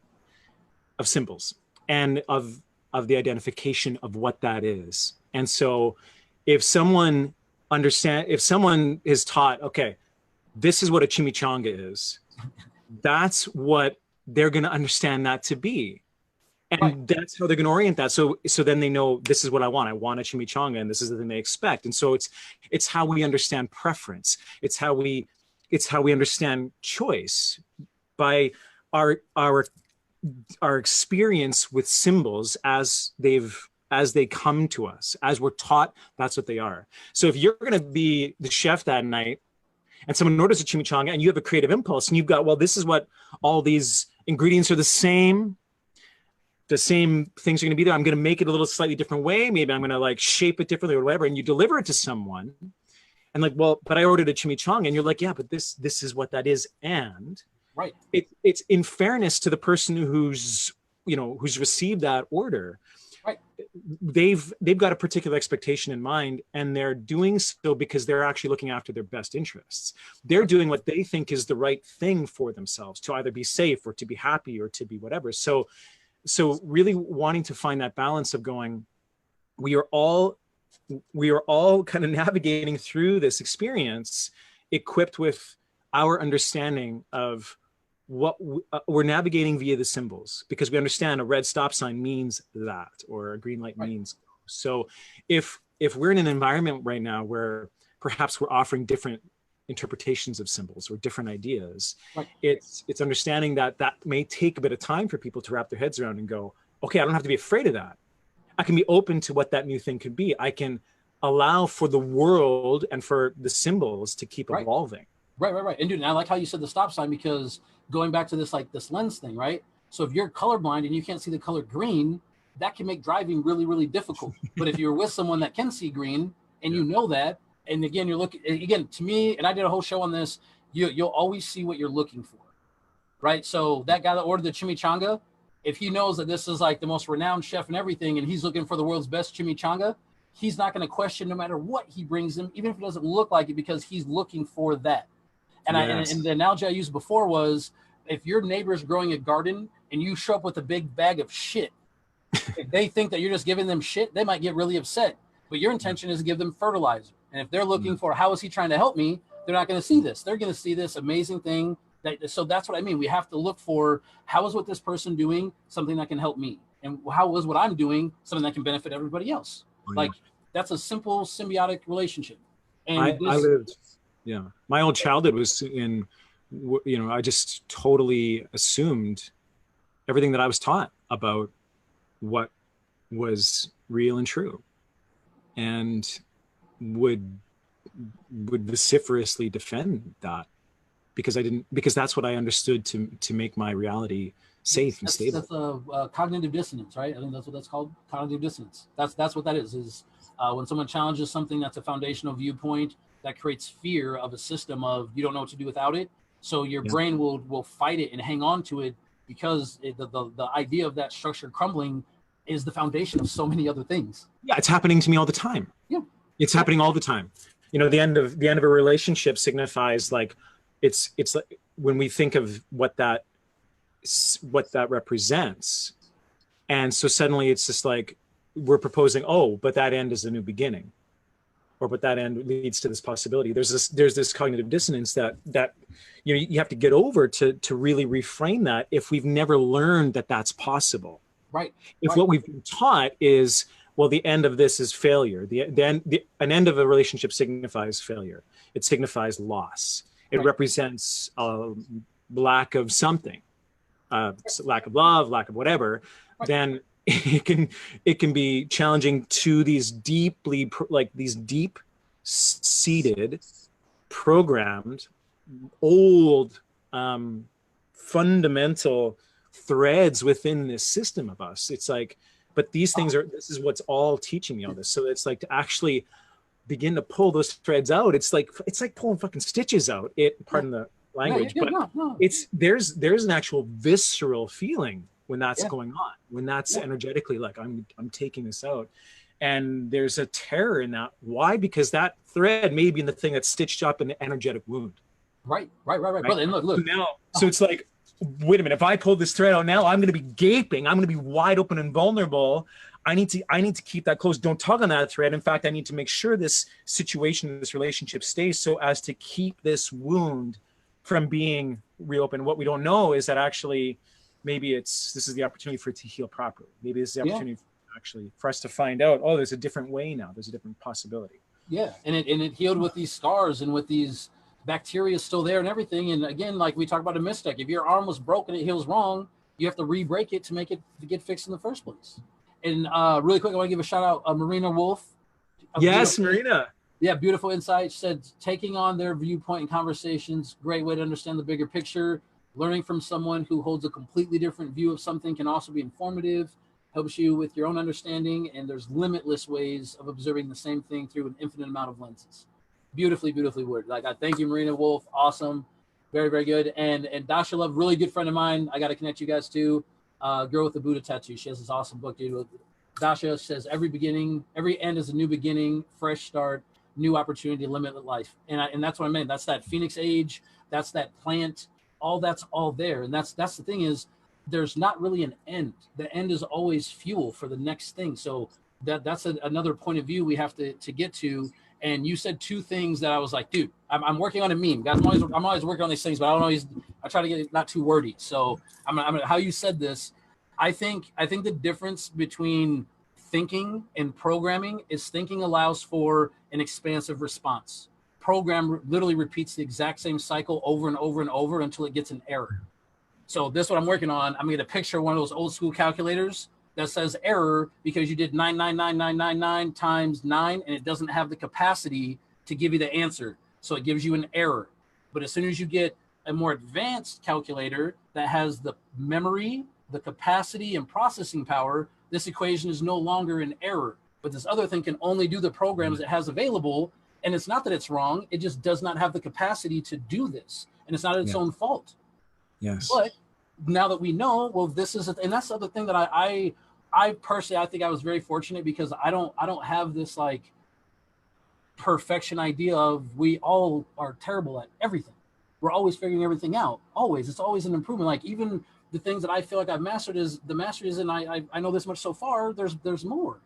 and of the identification of what that is. And so if someone is taught, okay, this is what a chimichanga is, that's what they're going to understand that to be. And that's how they're going to orient that. So then they know, this is what I want. I want a chimichanga, and this is the thing they expect. And so it's how we understand preference. It's how we understand choice by our experience with symbols as they come to us, as we're taught. That's what they are. So if you're going to be the chef that night, and someone orders a chimichanga, and you have a creative impulse, and you've got, well, this is what all these ingredients are the same things are going to be there. I'm going to make it a little slightly different way. Maybe I'm going to like shape it differently or whatever. And you deliver it to someone, and like, well, but I ordered a chimichanga, and you're like, yeah, but this is what that is. And it's in fairness to the person who's received that order. They've got a particular expectation in mind, and they're doing so because they're actually looking after their best interests. They're doing what they think is the right thing for themselves, to either be safe or to be happy or to be whatever. So really wanting to find that balance of going, we are all kind of navigating through this experience equipped with our understanding of what we're navigating via the symbols, because we understand a red stop sign means that, or a green light means. So if we're in an environment right now where perhaps we're offering different interpretations of symbols or different ideas, it's understanding that may take a bit of time for people to wrap their heads around and go, okay, I don't have to be afraid of that. I can be open to what that new thing could be. I can allow for the world and for the symbols to keep evolving. Right. And dude, I like how you said the stop sign, because going back to this, like this lens thing, right? So if you're colorblind and you can't see the color green, that can make driving really, really difficult. But if you're with someone that can see green, and you know that, and again, you're looking, again, to me, and I did a whole show on this, you'll always see what you're looking for, right? So that guy that ordered the chimichanga, if he knows that this is like the most renowned chef and everything, and he's looking for the world's best chimichanga, he's not going to question no matter what he brings him, even if it doesn't look like it, because he's looking for that. And and the analogy I used before was, if your neighbor is growing a garden and you show up with a big bag of shit, if they think that you're just giving them shit, they might get really upset. But your intention is to give them fertilizer. And if they're looking for, how is he trying to help me? They're not going to see this. They're going to see this amazing thing. So that's what I mean. We have to look for, how is what this person doing something that can help me? And how is what I'm doing something that can benefit everybody else? Like, that's a simple symbiotic relationship. And I lived, my old childhood was in, I just totally assumed everything that I was taught about what was real and true, and would vociferously defend that because that's what I understood to make my reality safe and stable. That's a cognitive dissonance, right? I think that's what that's called, cognitive dissonance. That's what that is when someone challenges something that's a foundational viewpoint that creates fear of a system of you don't know what to do without it. So your brain will fight it and hang on to it because the idea of that structure crumbling is the foundation of so many other things. Yeah, it's happening to me all the time. Yeah, it's happening all the time. You know, the end of a relationship signifies like it's like when we think of what that represents, and so suddenly it's just like we're proposing, oh, but that end is a new beginning, or but that end leads to this possibility. There's this cognitive dissonance that you know you have to get over to really reframe that if we've never learned that that's possible. Right. If what we've been taught is, well, the end of this is failure. An end of a relationship signifies failure. It signifies loss. It represents lack of something, lack of love, lack of whatever. Then it can be challenging to these deep seated, programmed, old, fundamental threads within this system of us. It's like, but these things this is what's all teaching me all this. So it's like to actually begin to pull those threads out. It's like pulling fucking stitches out. Pardon the language, but there's an actual visceral feeling when that's going on, when that's energetically like I'm taking this out. And there's a terror in that. Why? Because that thread may be in the thing that's stitched up in the energetic wound. Right. Brother, and look. So it's like, wait a minute, if I pull this thread out now, I'm going to be gaping. I'm going to be wide open and vulnerable. I need to keep that close. Don't tug on that thread. In fact, I need to make sure this situation, this relationship stays so as to keep this wound from being reopened. What we don't know is that actually maybe this is the opportunity for it to heal properly. Maybe this is the opportunity for us to find out, oh, there's a different way now. There's a different possibility. Yeah. And it healed with these scars and with these bacteria still there and everything. And again, like we talked about a Mystech, if your arm was broken, it heals wrong, you have to re-break it to get fixed in the first place. And really quick, I want to give a shout out Marina Wolf. Yes, Marina. Yeah, beautiful insight. She said taking on their viewpoint in conversations, great way to understand the bigger picture. Learning from someone who holds a completely different view of something can also be informative, helps you with your own understanding, and there's limitless ways of observing the same thing through an infinite amount of lenses. Beautifully worded. Like, I thank you, Marina Wolf. Awesome. Very, very good. And Dasha Love, really good friend of mine. I got to connect you guys to. Girl with the Buddha tattoo. She has this awesome book, dude. Dasha says every end is a new beginning, fresh start, new opportunity, limitless life. And that's what I meant. That's that Phoenix age. That's that plant. All that's all there. And that's the thing is there's not really an end. The end is always fuel for the next thing. So that's another point of view we have to get to. And you said two things that I was like, dude, I'm working on a meme, guys. I'm always working on these things, but I don't always. I try to get it not too wordy. So I'm how you said this. I think the difference between thinking and programming is thinking allows for an expansive response. Program literally repeats the exact same cycle over and over and over until it gets an error. So this is what I'm working on. I'm going to picture one of those old school calculators that says error because you did 9999999 times 9 and it doesn't have the capacity to give you the answer. So it gives you an error. But as soon as you get a more advanced calculator that has the memory, the capacity, and processing power, this equation is no longer an error. But this other thing can only do the programs it has available. And it's not that it's wrong. It just does not have the capacity to do this. And it's not its own fault. Yes. But now that we know, well, this is, and that's the other thing that I personally, I think I was very fortunate because I don't have this like perfection idea of we all are terrible at everything. We're always figuring everything out. Always. It's always an improvement. Like even the things that I feel like I've mastered is the mastery is, and I know this much so far, there's more.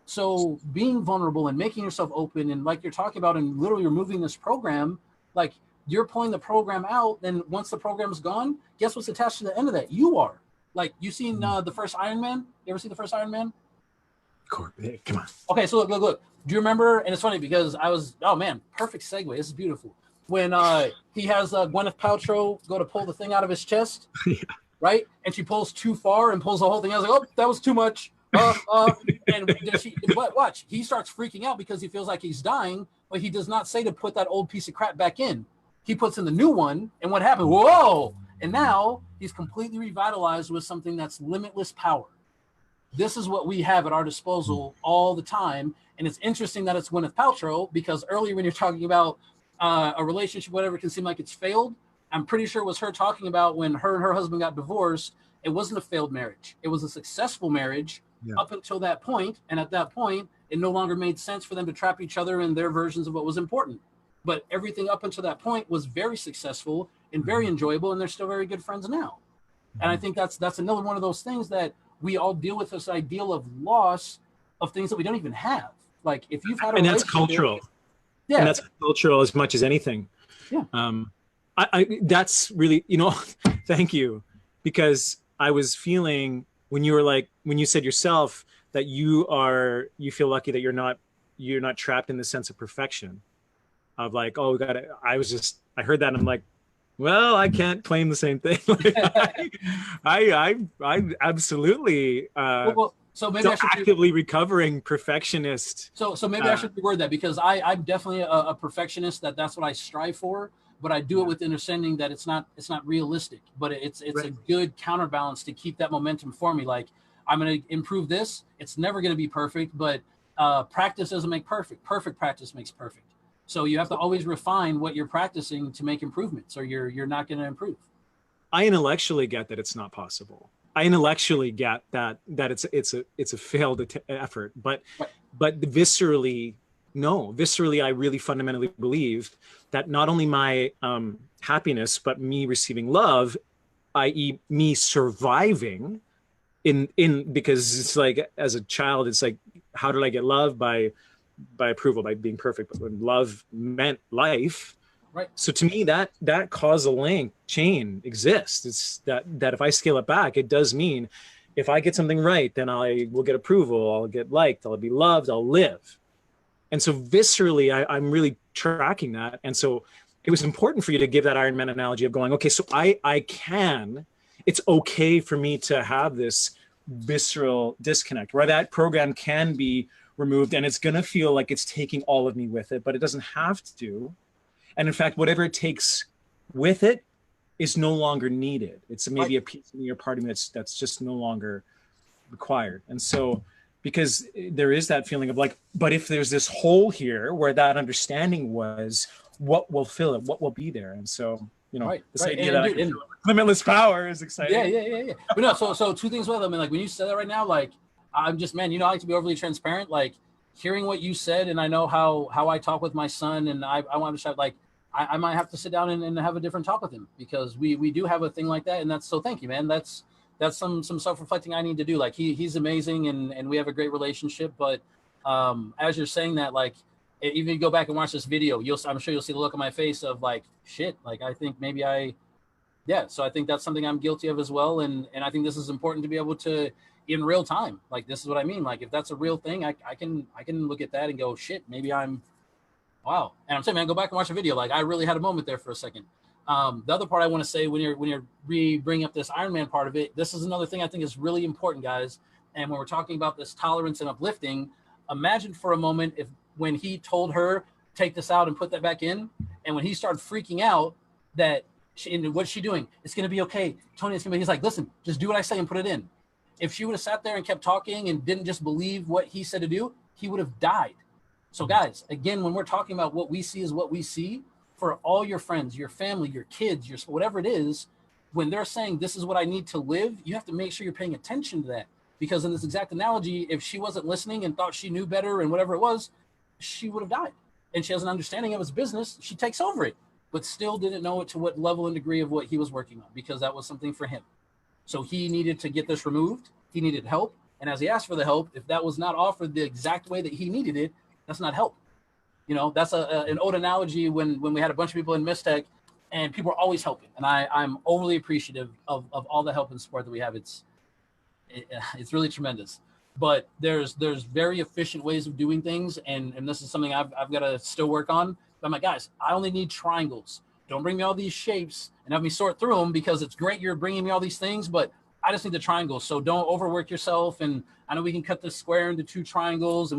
So being vulnerable and making yourself open and like you're talking about and literally removing this program, like you're pulling the program out. Then once the program's gone, guess what's attached to the end of that? You are. Like you seen the first Iron Man? You ever see the first Iron Man? Come on. Okay, so look. Do you remember? And it's funny because oh man, perfect segue. This is beautiful. When he has Gwyneth Paltrow go to pull the thing out of his chest, right? And she pulls too far and pulls the whole thing. I was like, oh, that was too much. But watch, he starts freaking out because he feels like he's dying, but he does not say to put that old piece of crap back in. He puts in the new one, and what happened? Whoa! And now he's completely revitalized with something that's limitless power. This is what we have at our disposal all the time. And it's interesting that it's Gwyneth Paltrow, because earlier when you're talking about a relationship, whatever, can seem like it's failed. I'm pretty sure it was her talking about when her and her husband got divorced. It wasn't a failed marriage. It was a successful marriage up until that point. And at that point, it no longer made sense for them to trap each other in their versions of what was important. But everything up until that point was very successful and very enjoyable, and they're still very good friends now. And I think that's another one of those things that we all deal with, this ideal of loss of things that we don't even have. Like if you've had a and that's cultural. Yeah. And that's cultural as much as anything. Yeah. That's really, thank you. Because I was feeling when you said yourself that you feel lucky that you're not trapped in the sense of perfection of like, oh, I heard that and I'm like, well, I can't claim the same thing. I absolutely so maybe I should actively recovering perfectionist. So maybe I should reword that, because I'm definitely a perfectionist. That's what I strive for, but I do it with understanding that it's not realistic, but it's right. A good counterbalance to keep that momentum for me. Like I'm going to improve this. It's never going to be perfect, but practice doesn't make perfect. Perfect practice makes perfect. So you have to always refine what you're practicing to make improvements, or you're not going to improve. I intellectually get that it's not possible. I intellectually get that it's a failed effort, but viscerally, no. Viscerally, I really fundamentally believe that not only my happiness, but me receiving love, i.e., me surviving, because it's like as a child, it's like, how did I get love? By approval, by being perfect. But when love meant life, right? So to me, that causal link chain exists. It's that if I scale it back, it does mean if I get something right, then I will get approval, I'll get liked, I'll be loved, I'll live. And so viscerally, I'm really tracking that. And so it was important for you to give that Iron Man analogy of going, okay, so it's okay for me to have this visceral disconnect where that program can be removed, and it's going to feel like it's taking all of me with it, but it doesn't have to. And in fact, whatever it takes with it is no longer needed. It's maybe a piece of me or part of me that's just no longer required. And so, because there is that feeling of like, but if there's this hole here where that understanding was, what will fill it? What will be there? And so, this idea that limitless power is exciting. Yeah. But no, so two things with them. And like when you said that right now, like I'm just, man, I like to be overly transparent. Like hearing what you said, and I know how I talk with my son, and I want to shout, like I might have to sit down and have a different talk with him, because we do have a thing like that. And that's, so thank you, man. That's some self-reflecting I need to do. Like he's amazing, and we have a great relationship. But as you're saying that, like even if you go back and watch this video, I'm sure you'll see the look on my face of like, shit, like I think maybe so I think that's something I'm guilty of as well. And I think this is important to be able to, in real time, like this is what I mean. Like if that's a real thing, I can look at that and go, shit, maybe wow. And I'm saying, man, go back and watch the video. Like I really had a moment there for a second. The other part I want to say, when you're bringing up this Iron Man part of it, this is another thing I think is really important, guys. And when we're talking about this tolerance and uplifting, imagine for a moment when he told her, take this out and put that back in, and when he started freaking out that what's she doing? It's going to be okay, Tony. It's going to be. He's like, listen, just do what I say and put it in. If she would have sat there and kept talking and didn't just believe what he said to do, he would have died. So guys, again, when we're talking about what we see is what we see, for all your friends, your family, your kids, your whatever it is, when they're saying this is what I need to live, you have to make sure you're paying attention to that. Because in this exact analogy, if she wasn't listening and thought she knew better and whatever it was, she would have died. And she has an understanding of his business. She takes over it, but still didn't know it to what level and degree of what he was working on, because that was something for him. So he needed to get this removed. He needed help. And as he asked for the help, if that was not offered the exact way that he needed it, that's not help. That's an old analogy when we had a bunch of people in Mystech, and people are always helping. And I'm overly appreciative of all the help and support that we have. It's really tremendous. But there's very efficient ways of doing things. And this is something I've got to still work on. But I'm like, guys, I only need triangles. Don't bring me all these shapes and have me sort through them, because it's great you're bringing me all these things, but I just need the triangles. So don't overwork yourself. And I know we can cut this square into 2 triangles,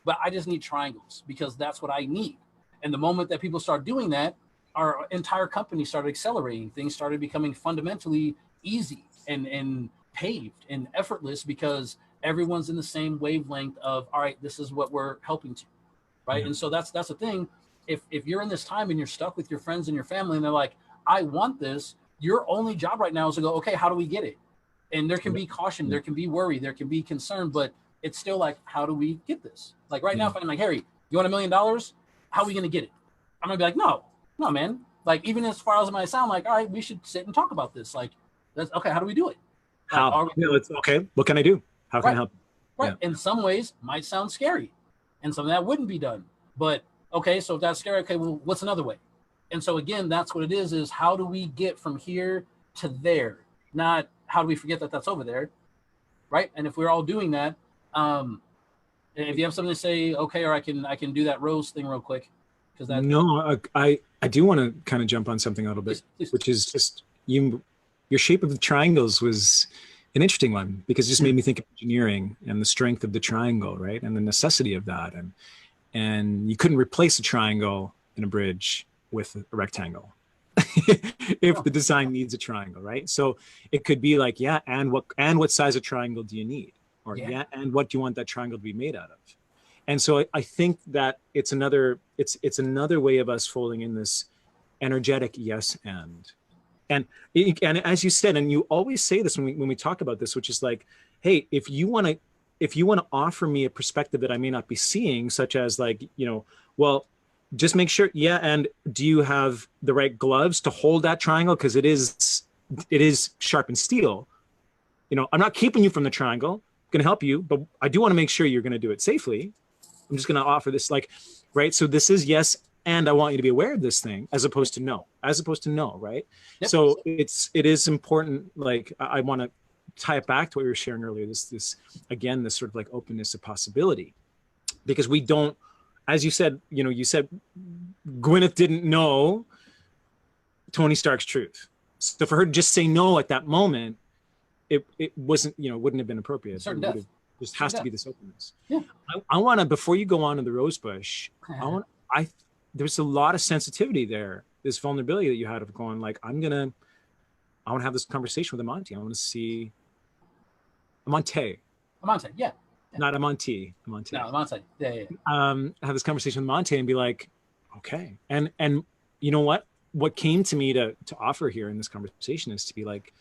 but I just need triangles, because that's what I need. And the moment that people start doing that, our entire company started accelerating. Things started becoming fundamentally easy and paved and effortless because everyone's in the same wavelength of, all right, this is what we're helping to, right? Yeah. And so that's the thing. If you're in this time and you're stuck with your friends and your family and they're like, I want this, your only job right now is to go, okay, how do we get it? And there can be caution, there can be worry, there can be concern, but it's still like, how do we get this? Like right now, if I'm like, Harry, you want $1 million? How are we going to get it? I'm going to be like, no, man. Like, even as far as it might sound, like, all right, we should sit and talk about this. Like, that's okay. How do we do it? Like, How? It's okay. What can I do? How can I help? Right. Yeah. In some ways might sound scary and something that wouldn't be done, but okay. So if that's scary, okay, well, what's another way? And so again, that's what it is how do we get from here to there? Not how do we forget that that's over there, right? And if we're all doing that, if you have something to say, okay, or I can do that rose thing real quick, because that. No, I do want to kind of jump on something a little bit, please. Which is just your shape of the triangles was an interesting one because it just made me think of engineering and the strength of the triangle, right, and the necessity of that, and you couldn't replace a triangle in a bridge with a rectangle. If the design needs a triangle, right? So it could be like, yeah, and what size of triangle do you need? Or yeah, and what do you want that triangle to be made out of? And so I think that it's another way of us folding in this energetic yes and as you said, and you always say this when we talk about this, which is like, hey, if you want to offer me a perspective that I may not be seeing, such as like, well, just make sure, yeah, and do you have the right gloves to hold that triangle? Because it is sharpened steel. I'm not keeping you from the triangle. I'm going to help you, but I do want to make sure you're going to do it safely. I'm just going to offer this, like, right? So this is yes, and I want you to be aware of this thing, as opposed to no, right? Yep. So it is important. Like, I want to tie it back to what we were sharing earlier. This again, this sort of like openness of possibility, because we don't. As you said, you said Gwyneth didn't know Tony Stark's truth. So for her to just say no at that moment, it wasn't, wouldn't have been appropriate. Certain death. Just has to be this openness. Yeah. I want to, before you go on to the rose bush, there's a lot of sensitivity there, this vulnerability that you had of going like, I want to have this conversation with Amante. I want to see Amante, yeah. Not Amante. No, Amante. Yeah. Have this conversation with Monte and be like, okay. And you know what? What came to me to offer here in this conversation is to be like,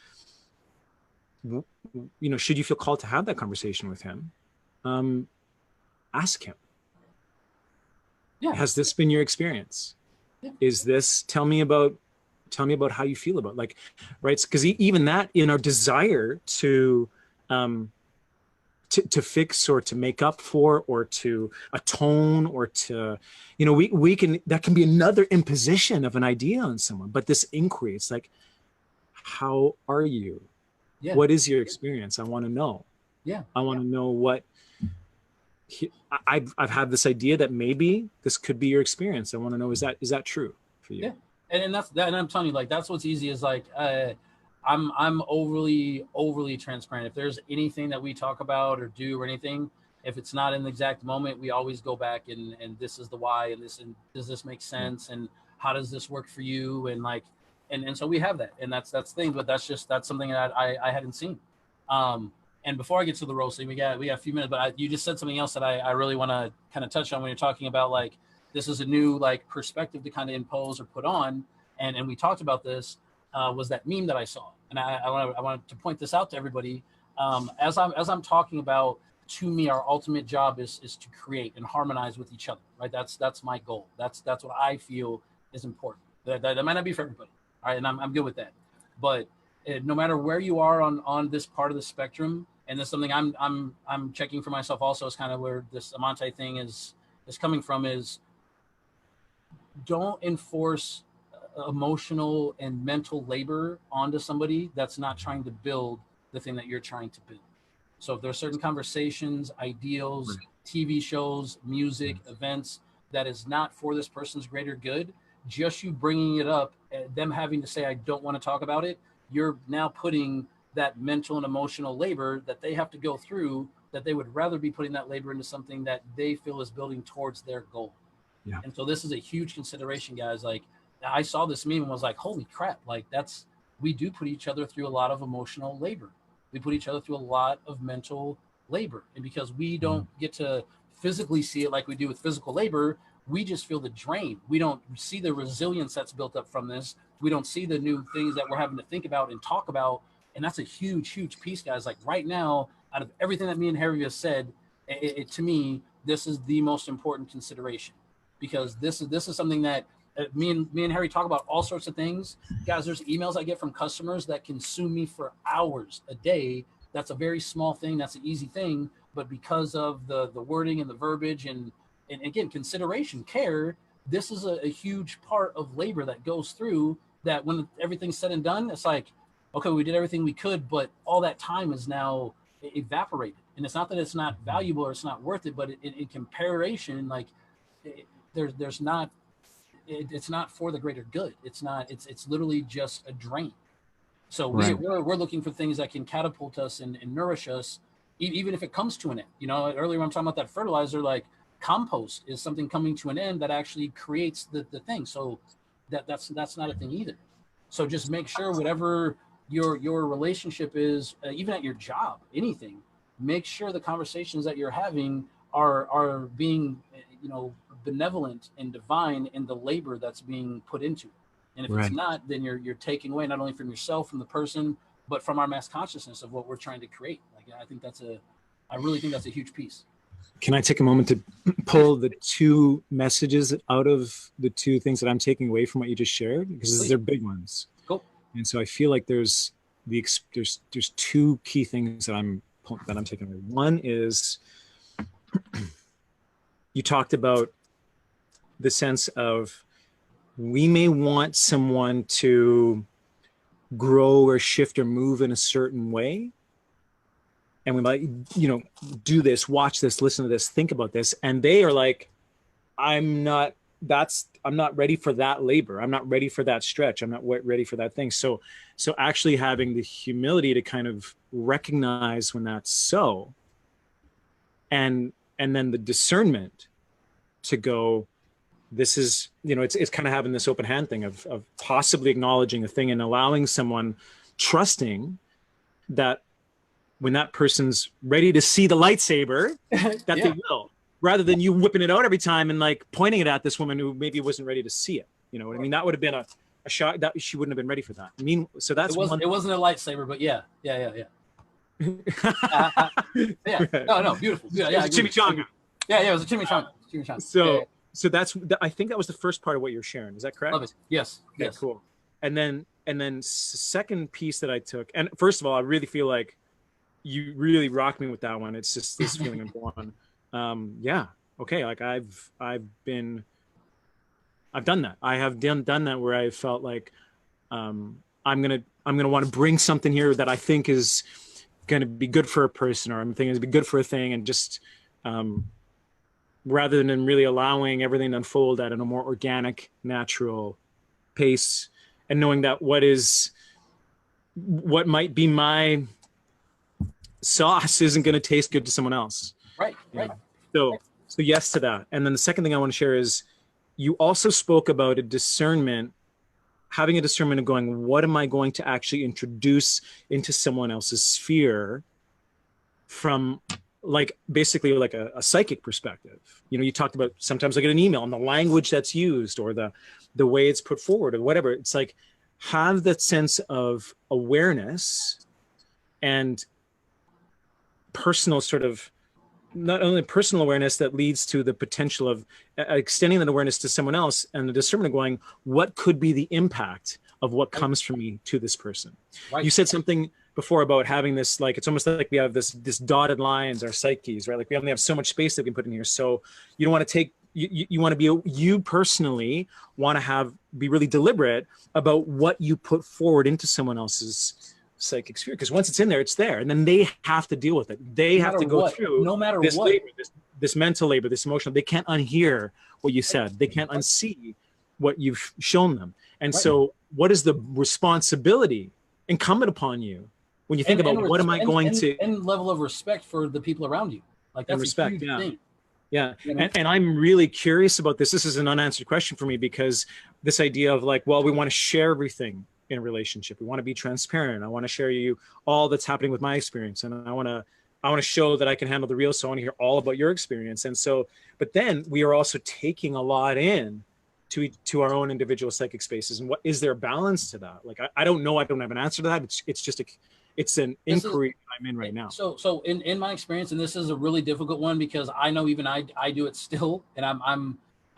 should you feel called to have that conversation with him, ask him. Yeah. Has this been your experience? Yeah. Is this, tell me about how you feel about, like, right? Because even that, in our desire to fix or to make up for or to atone or to, we can, that can be another imposition of an idea on someone. But this inquiry, it's like, how are you? Yeah. What is your experience? I want to know. Yeah. I want to know what, I've had this idea that maybe this could be your experience. I want to know, is that true for you? Yeah. And that's that. And I'm telling you, like, that's what's easy is like, I'm overly transparent. If there's anything that we talk about or do or anything, if it's not in the exact moment, we always go back and this is the why, and does this make sense, and how does this work for you, and like, and so we have that, and that's the thing. But that's something that I hadn't seen. And before I get to the roasting, we got a few minutes, but you just said something else that I really want to kind of touch on when you're talking about like, this is a new like perspective to kind of impose or put on, and we talked about this. Was that meme that I saw, and I wanted to point this out to everybody. As I'm talking about, to me, our ultimate job is to create and harmonize with each other, right? That's my goal. That's what I feel is important. That might not be for everybody, all right, and I'm good with that. But no matter where you are on this part of the spectrum, and that's something I'm checking for myself also, is kind of where this Amante thing is coming from, is don't enforce emotional and mental labor onto somebody that's not trying to build the thing that you're trying to build. So if there's certain conversations, ideals, TV shows, music, events that is not for this person's greater good, just you bringing it up, them having to say, I don't want to talk about it, you're now putting that mental and emotional labor that they have to go through, that they would rather be putting that labor into something that they feel is building towards their goal. Yeah. And so this is a huge consideration, guys. Like, I saw this meme and was like, holy crap, like we do put each other through a lot of emotional labor. We put each other through a lot of mental labor. And because we don't get to physically see it like we do with physical labor, we just feel the drain. We don't see the resilience that's built up from this. We don't see the new things that we're having to think about and talk about. And that's a huge, huge piece, guys. Like right now, out of everything that me and Harry have said, to me, this is the most important consideration, because this is something that me and Harry talk about all sorts of things. Guys, there's emails I get from customers that consume me for hours a day. That's a very small thing. That's an easy thing. But because of the wording and the verbiage and again, consideration, care, this is a huge part of labor that goes through that. When everything's said and done, it's like, okay, we did everything we could, but all that time is now evaporated. And it's not that it's not valuable or it's not worth it, but in comparison, like there's not, it's not for the greater good. It's not, it's literally just a drain. So we're looking for things that can catapult us and nourish us, even if it comes to an end. You know, earlier when I'm talking about that fertilizer, like compost is something coming to an end that actually creates the thing. So that's not a thing either. So just make sure whatever your relationship is, even at your job, anything, make sure the conversations that you're having are being, benevolent and divine in the labor that's being put into it. And if it's not, then you're taking away not only from yourself, from the person, but from our mass consciousness of what we're trying to create. Like, I really think that's a huge piece. Can I take a moment to pull the two messages out of the two things that I'm taking away from what you just shared? Because they're big ones. Cool. And so I feel like there's two key things that I'm taking away. One is you talked about the sense of, we may want someone to grow or shift or move in a certain way. And we might, do this, watch this, listen to this, think about this. And they are like, I'm not ready for that labor. I'm not ready for that stretch. I'm not ready for that thing. So actually having the humility to kind of recognize when that's so, and then the discernment to go, this is, it's kind of having this open hand thing of possibly acknowledging a thing and allowing someone, trusting that when that person's ready to see the lightsaber, that they will, rather than you whipping it out every time and like pointing it at this woman who maybe wasn't ready to see it. You know what I mean? That would have been a shock. That she wouldn't have been ready for that. I mean, so that's it wasn't a lightsaber, but yeah. Yeah. No, beautiful. Yeah, it was a chimichanga. Yeah, it was a chimichanga. So I think that was the first part of what you're sharing. Is that correct? Love it. Yes. Okay, yes. Cool. And then second piece that I took, and first of all, I really feel like you really rocked me with that one. It's just this feeling of going, yeah, okay. Like I've done that. I have done that where I felt like, I'm gonna want to bring something here that I think is going to be good for a person, or I'm thinking is be good for a thing, and just, rather than really allowing everything to unfold at a more organic, natural pace, and knowing that what might be my sauce isn't going to taste good to someone else. Right. So yes to that. And then the second thing I want to share is, you also spoke about a discernment, having a discernment of going, what am I going to actually introduce into someone else's sphere from, like, basically like a psychic perspective. You talked about sometimes I get an email and the language that's used or the way it's put forward or whatever. It's like, have that sense of awareness and personal sort of, not only personal awareness that leads to the potential of extending that awareness to someone else, and the discernment of going, what could be the impact of what comes from me to this person? Right. You said something before about having this, like, it's almost like we have this dotted lines, our psyches, right? Like we only have so much space that we can put in here. So you don't want to take, you want to be, you personally want to be really deliberate about what you put forward into someone else's psychic sphere. Because once it's in there, it's there. And then they have to deal with it. They have to go through no matter this what labor, this mental labor, this emotional. They can't unhear what you said. They can't unsee what you've shown them. And so what is the responsibility incumbent upon you when you think about what am I going to, and level of respect for the people around you, like that's respect, a huge thing. Yeah. And I'm really curious about this. This is an unanswered question for me, because this idea of like, well, we want to share everything in a relationship. We want to be transparent. I want to share you all that's happening with my experience. And I want to show that I can handle the real. So I want to hear all about your experience. And so, but then we are also taking a lot in to our own individual psychic spaces. And what is there a balance to that? Like, I don't know. I don't have an answer to that. It's just it's an inquiry I'm in right now. So in my experience, and this is a really difficult one because I know even I do it still, and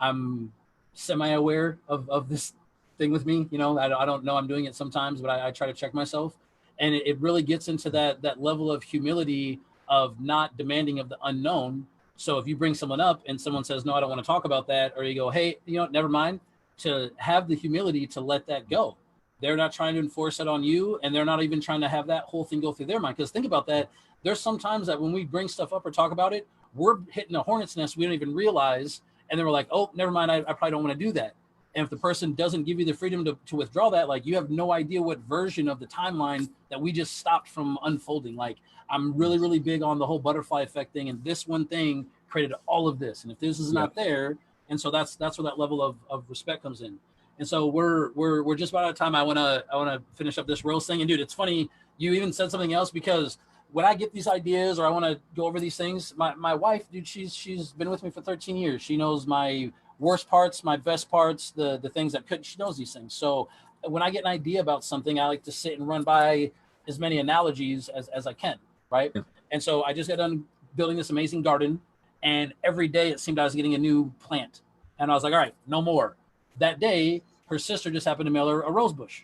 I'm semi-aware of this thing with me. You know, I don't know I'm doing it sometimes, but I try to check myself, and it really gets into that level of humility of not demanding of the unknown. So if you bring someone up and someone says, no, I don't want to talk about that, or you go, hey, you know, never mind, to have the humility to let that go. They're not trying to enforce it on you, and they're not even trying to have that whole thing go through their mind. Because think about that. There's sometimes that when we bring stuff up or talk about it, we're hitting a hornet's nest we don't even realize. And then we're like, oh, never mind. I probably don't want to do that. And if the person doesn't give you the freedom to withdraw that, like you have no idea what version of the timeline that we just stopped from unfolding. Like I'm really, really big on the whole butterfly effect thing. And this one thing created all of this. And if this is not there, and so that's where that level of respect comes in. And so we're just about out of time. I wanna finish up this rose thing. And dude, it's funny you even said something else because when I get these ideas or I want to go over these things, my wife, dude, she's been with me for 13 years. She knows my worst parts, my best parts, the things that could. She knows these things. So when I get an idea about something, I like to sit and run by as many analogies as I can, right? Yeah. And so I just got done building this amazing garden, and every day it seemed I was getting a new plant, and I was like, all right, no more. That day, her sister just happened to mail her a rose bush.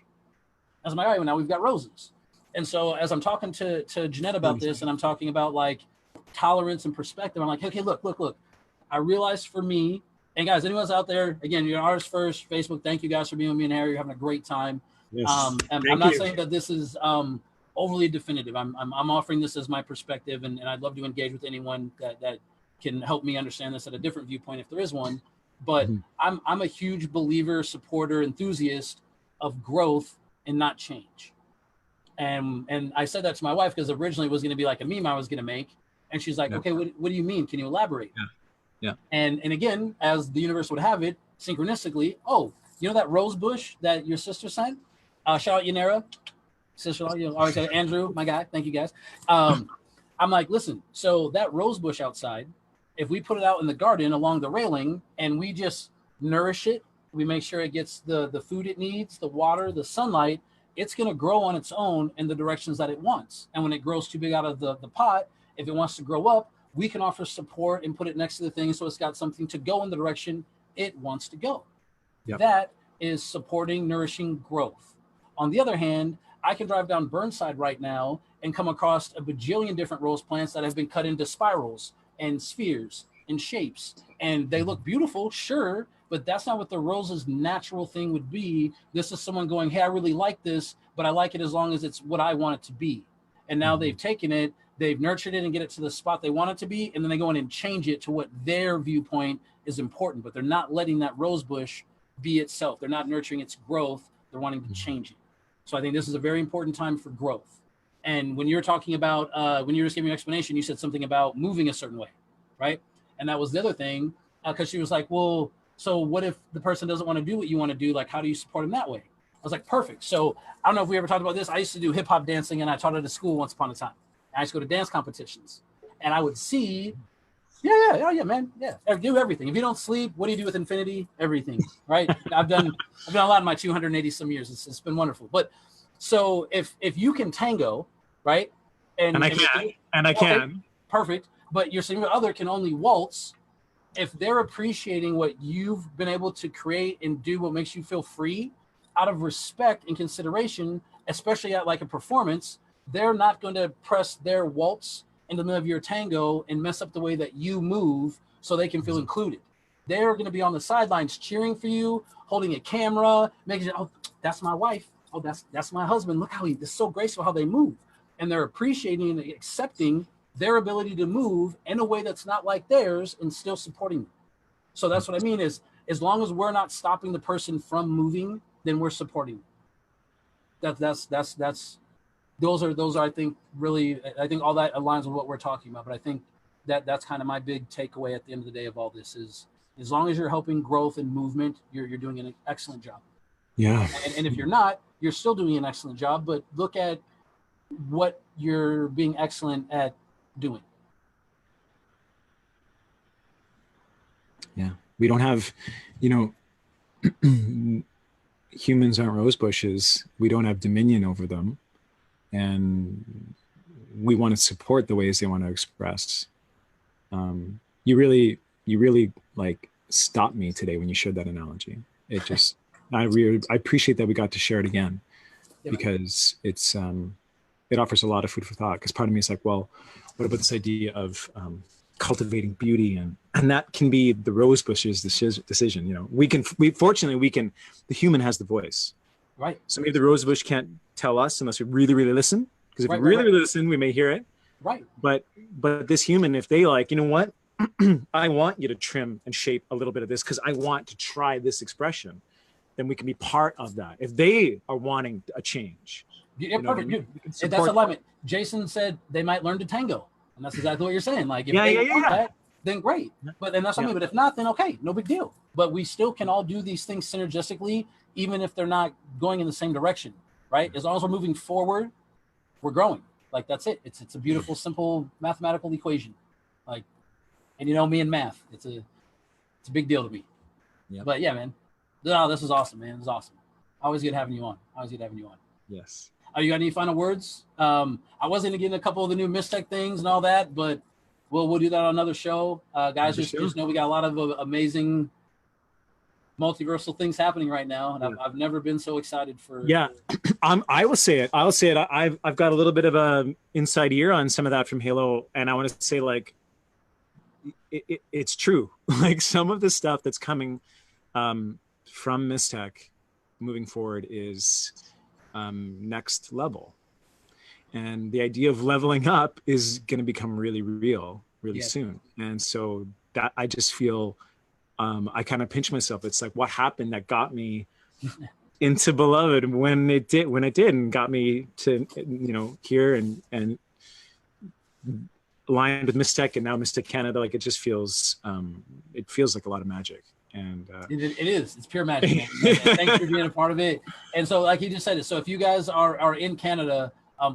I was like, all right, well, now we've got roses. And so as I'm talking to Jeanette about this, and I'm talking about like tolerance and perspective, I'm like, okay, look. I realized for me, and guys, anyone else out there, again, you're Artists First, Facebook, thank you guys for being with me and Harry. You're having a great time. Yes. And I'm not saying that this is overly definitive. I'm offering this as my perspective, and I'd love to engage with anyone that can help me understand this at a different viewpoint if there is one. But I'm a huge believer, supporter, enthusiast of growth and not change. And I said that to my wife because originally it was going to be like a meme I was going to make. And she's like, okay, what do you mean? Can you elaborate? Yeah. And again, as the universe would have it, synchronistically, oh, you know that rose bush that your sister sent? Shout out Yanira, sister, you know, always Andrew, my guy. Thank you guys. I'm like, listen, so that rose bush outside, if we put it out in the garden along the railing and we just nourish it, we make sure it gets the food it needs, the water, the sunlight, it's going to grow on its own in the directions that it wants. And when it grows too big out of the pot, if it wants to grow up, we can offer support and put it next to the thing so it's got something to go in the direction it wants to go. Yep. That is supporting, nourishing growth. On the other hand, I can drive down Burnside right now and come across a bajillion different rose plants that have been cut into spirals and spheres and shapes. And they look beautiful, sure, but that's not what the rose's natural thing would be. This is someone going, hey, I really like this, but I like it as long as it's what I want it to be. And now they've taken it, they've nurtured it and get it to the spot they want it to be, and then they go in and change it to what their viewpoint is important, but they're not letting that rose bush be itself. They're not nurturing its growth. They're wanting to change it. So I think this is a very important time for growth. And when you're talking about, when you were just giving an explanation, you said something about moving a certain way, right? And that was the other thing, because she was like, well, so what if the person doesn't want to do what you want to do? Like, how do you support them that way? I was like, perfect. So I don't know if we ever talked about this. I used to do hip hop dancing, and I taught it at school once upon a time. I used to go to dance competitions, and I would see, yeah, man, yeah, I do everything. If you don't sleep, what do you do with infinity? Everything, right? I've done a lot in my 280 some years. It's been wonderful. But so if you can tango, right, and I can, perfect. But your significant other can only waltz. If they're appreciating what you've been able to create and do, what makes you feel free, out of respect and consideration, especially at like a performance, they're not going to press their waltz into the middle of your tango and mess up the way that you move so they can feel included. They're going to be on the sidelines cheering for you, holding a camera, making sure, oh, that's my wife. Oh, that's my husband. Look how it's so graceful how they move. And they're appreciating and accepting their ability to move in a way that's not like theirs and still supporting them. So that's what I mean is, as long as we're not stopping the person from moving, then we're supporting them. Those are, I think, really, I think all that aligns with what we're talking about. But I think that's kind of my big takeaway at the end of the day of all this is As long as you're helping growth and movement, you're doing an excellent job. Yeah. And if you're not, you're still doing an excellent job, but look at what you're being excellent at doing. Yeah. We don't have, you know, humans aren't rose bushes. We don't have dominion over them. And we want to support the ways they want to express. You really like stopped me today when you showed that analogy. It just, I appreciate that we got to share it again, because it's, it offers a lot of food for thought. Because part of me is like, well, what about this idea of cultivating beauty, and that can be the rose bushes decision. You know, fortunately the human has the voice, right? So maybe the rose bush can't tell us unless we really listen, because if we really listen, we may hear it, right? But this human, if they like, you know what, I want you to trim and shape a little bit of this because I want to try this expression, then we can be part of that. If they are wanting a change, perfect, dude. That's alignment. Jason said they might learn to tango. And that's exactly what you're saying. Like, if they want that, then great. But then that's what I mean. But if not, then okay, no big deal. But we still can all do these things synergistically, even if they're not going in the same direction, right? As long as we're moving forward, we're growing. Like, that's it. It's a beautiful, simple mathematical equation. Like, and you know me and math, it's a big deal to me. Yep. But yeah, man, no, this is awesome, man. This is awesome. Always good having you on. Yes. You got any final words? I was going to get in a couple of the new Mystech things and all that, but we'll do that on another show. Guys, just know we got a lot of amazing multiversal things happening right now, and I've never been so excited for. Yeah, I will say it. I've got a little bit of a inside ear on some of that from Halo, and I want to say, like, it's true. Like, some of the stuff that's coming from Mystech moving forward is next level, and the idea of leveling up is going to become really real really soon. And so that, I just feel I kind of pinch myself. It's like, what happened that got me into Beloved when it did, and got me to, you know, here and aligned with Mystech, and now Mystech Canada. Like, it just feels like a lot of magic. And it is. It's pure magic, man. And thanks for being a part of it. And so, like he just said it. So if you guys are in Canada,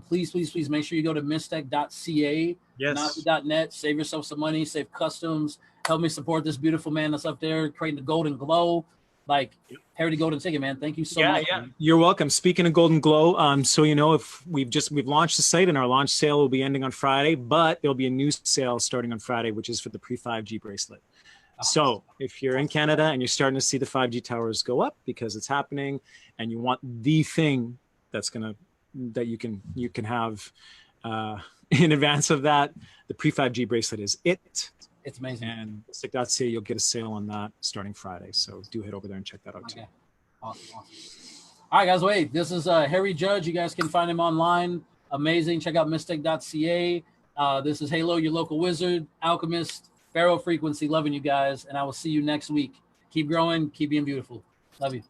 please make sure you go to Mystech.ca, not.net. Save yourself some money, save customs, help me support this beautiful man that's up there creating the golden glow. Like, Harry Golden Ticket, man. Thank you so much. Yeah, man. You're welcome. Speaking of Golden Glow, so you know, if we've launched the site, and our launch sale will be ending on Friday, but there'll be a new sale starting on Friday, which is for the pre-5G bracelet. So if you're in Canada and you're starting to see the 5G towers go up because it's happening, and you want the thing that you can have in advance of that, the pre-5G bracelet is it. It's amazing. And Mystech.ca, you'll get a sale on that starting Friday. So do head over there and check that out too. Awesome. All right, guys, wait. This is Harry Judge. You guys can find him online. Amazing. Check out Mystech.ca. This is Halo, your local wizard, alchemist, Pharaoh Frequency. Loving you guys, and I will see you next week. Keep growing, keep being beautiful. Love you.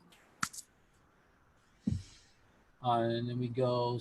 And then we go.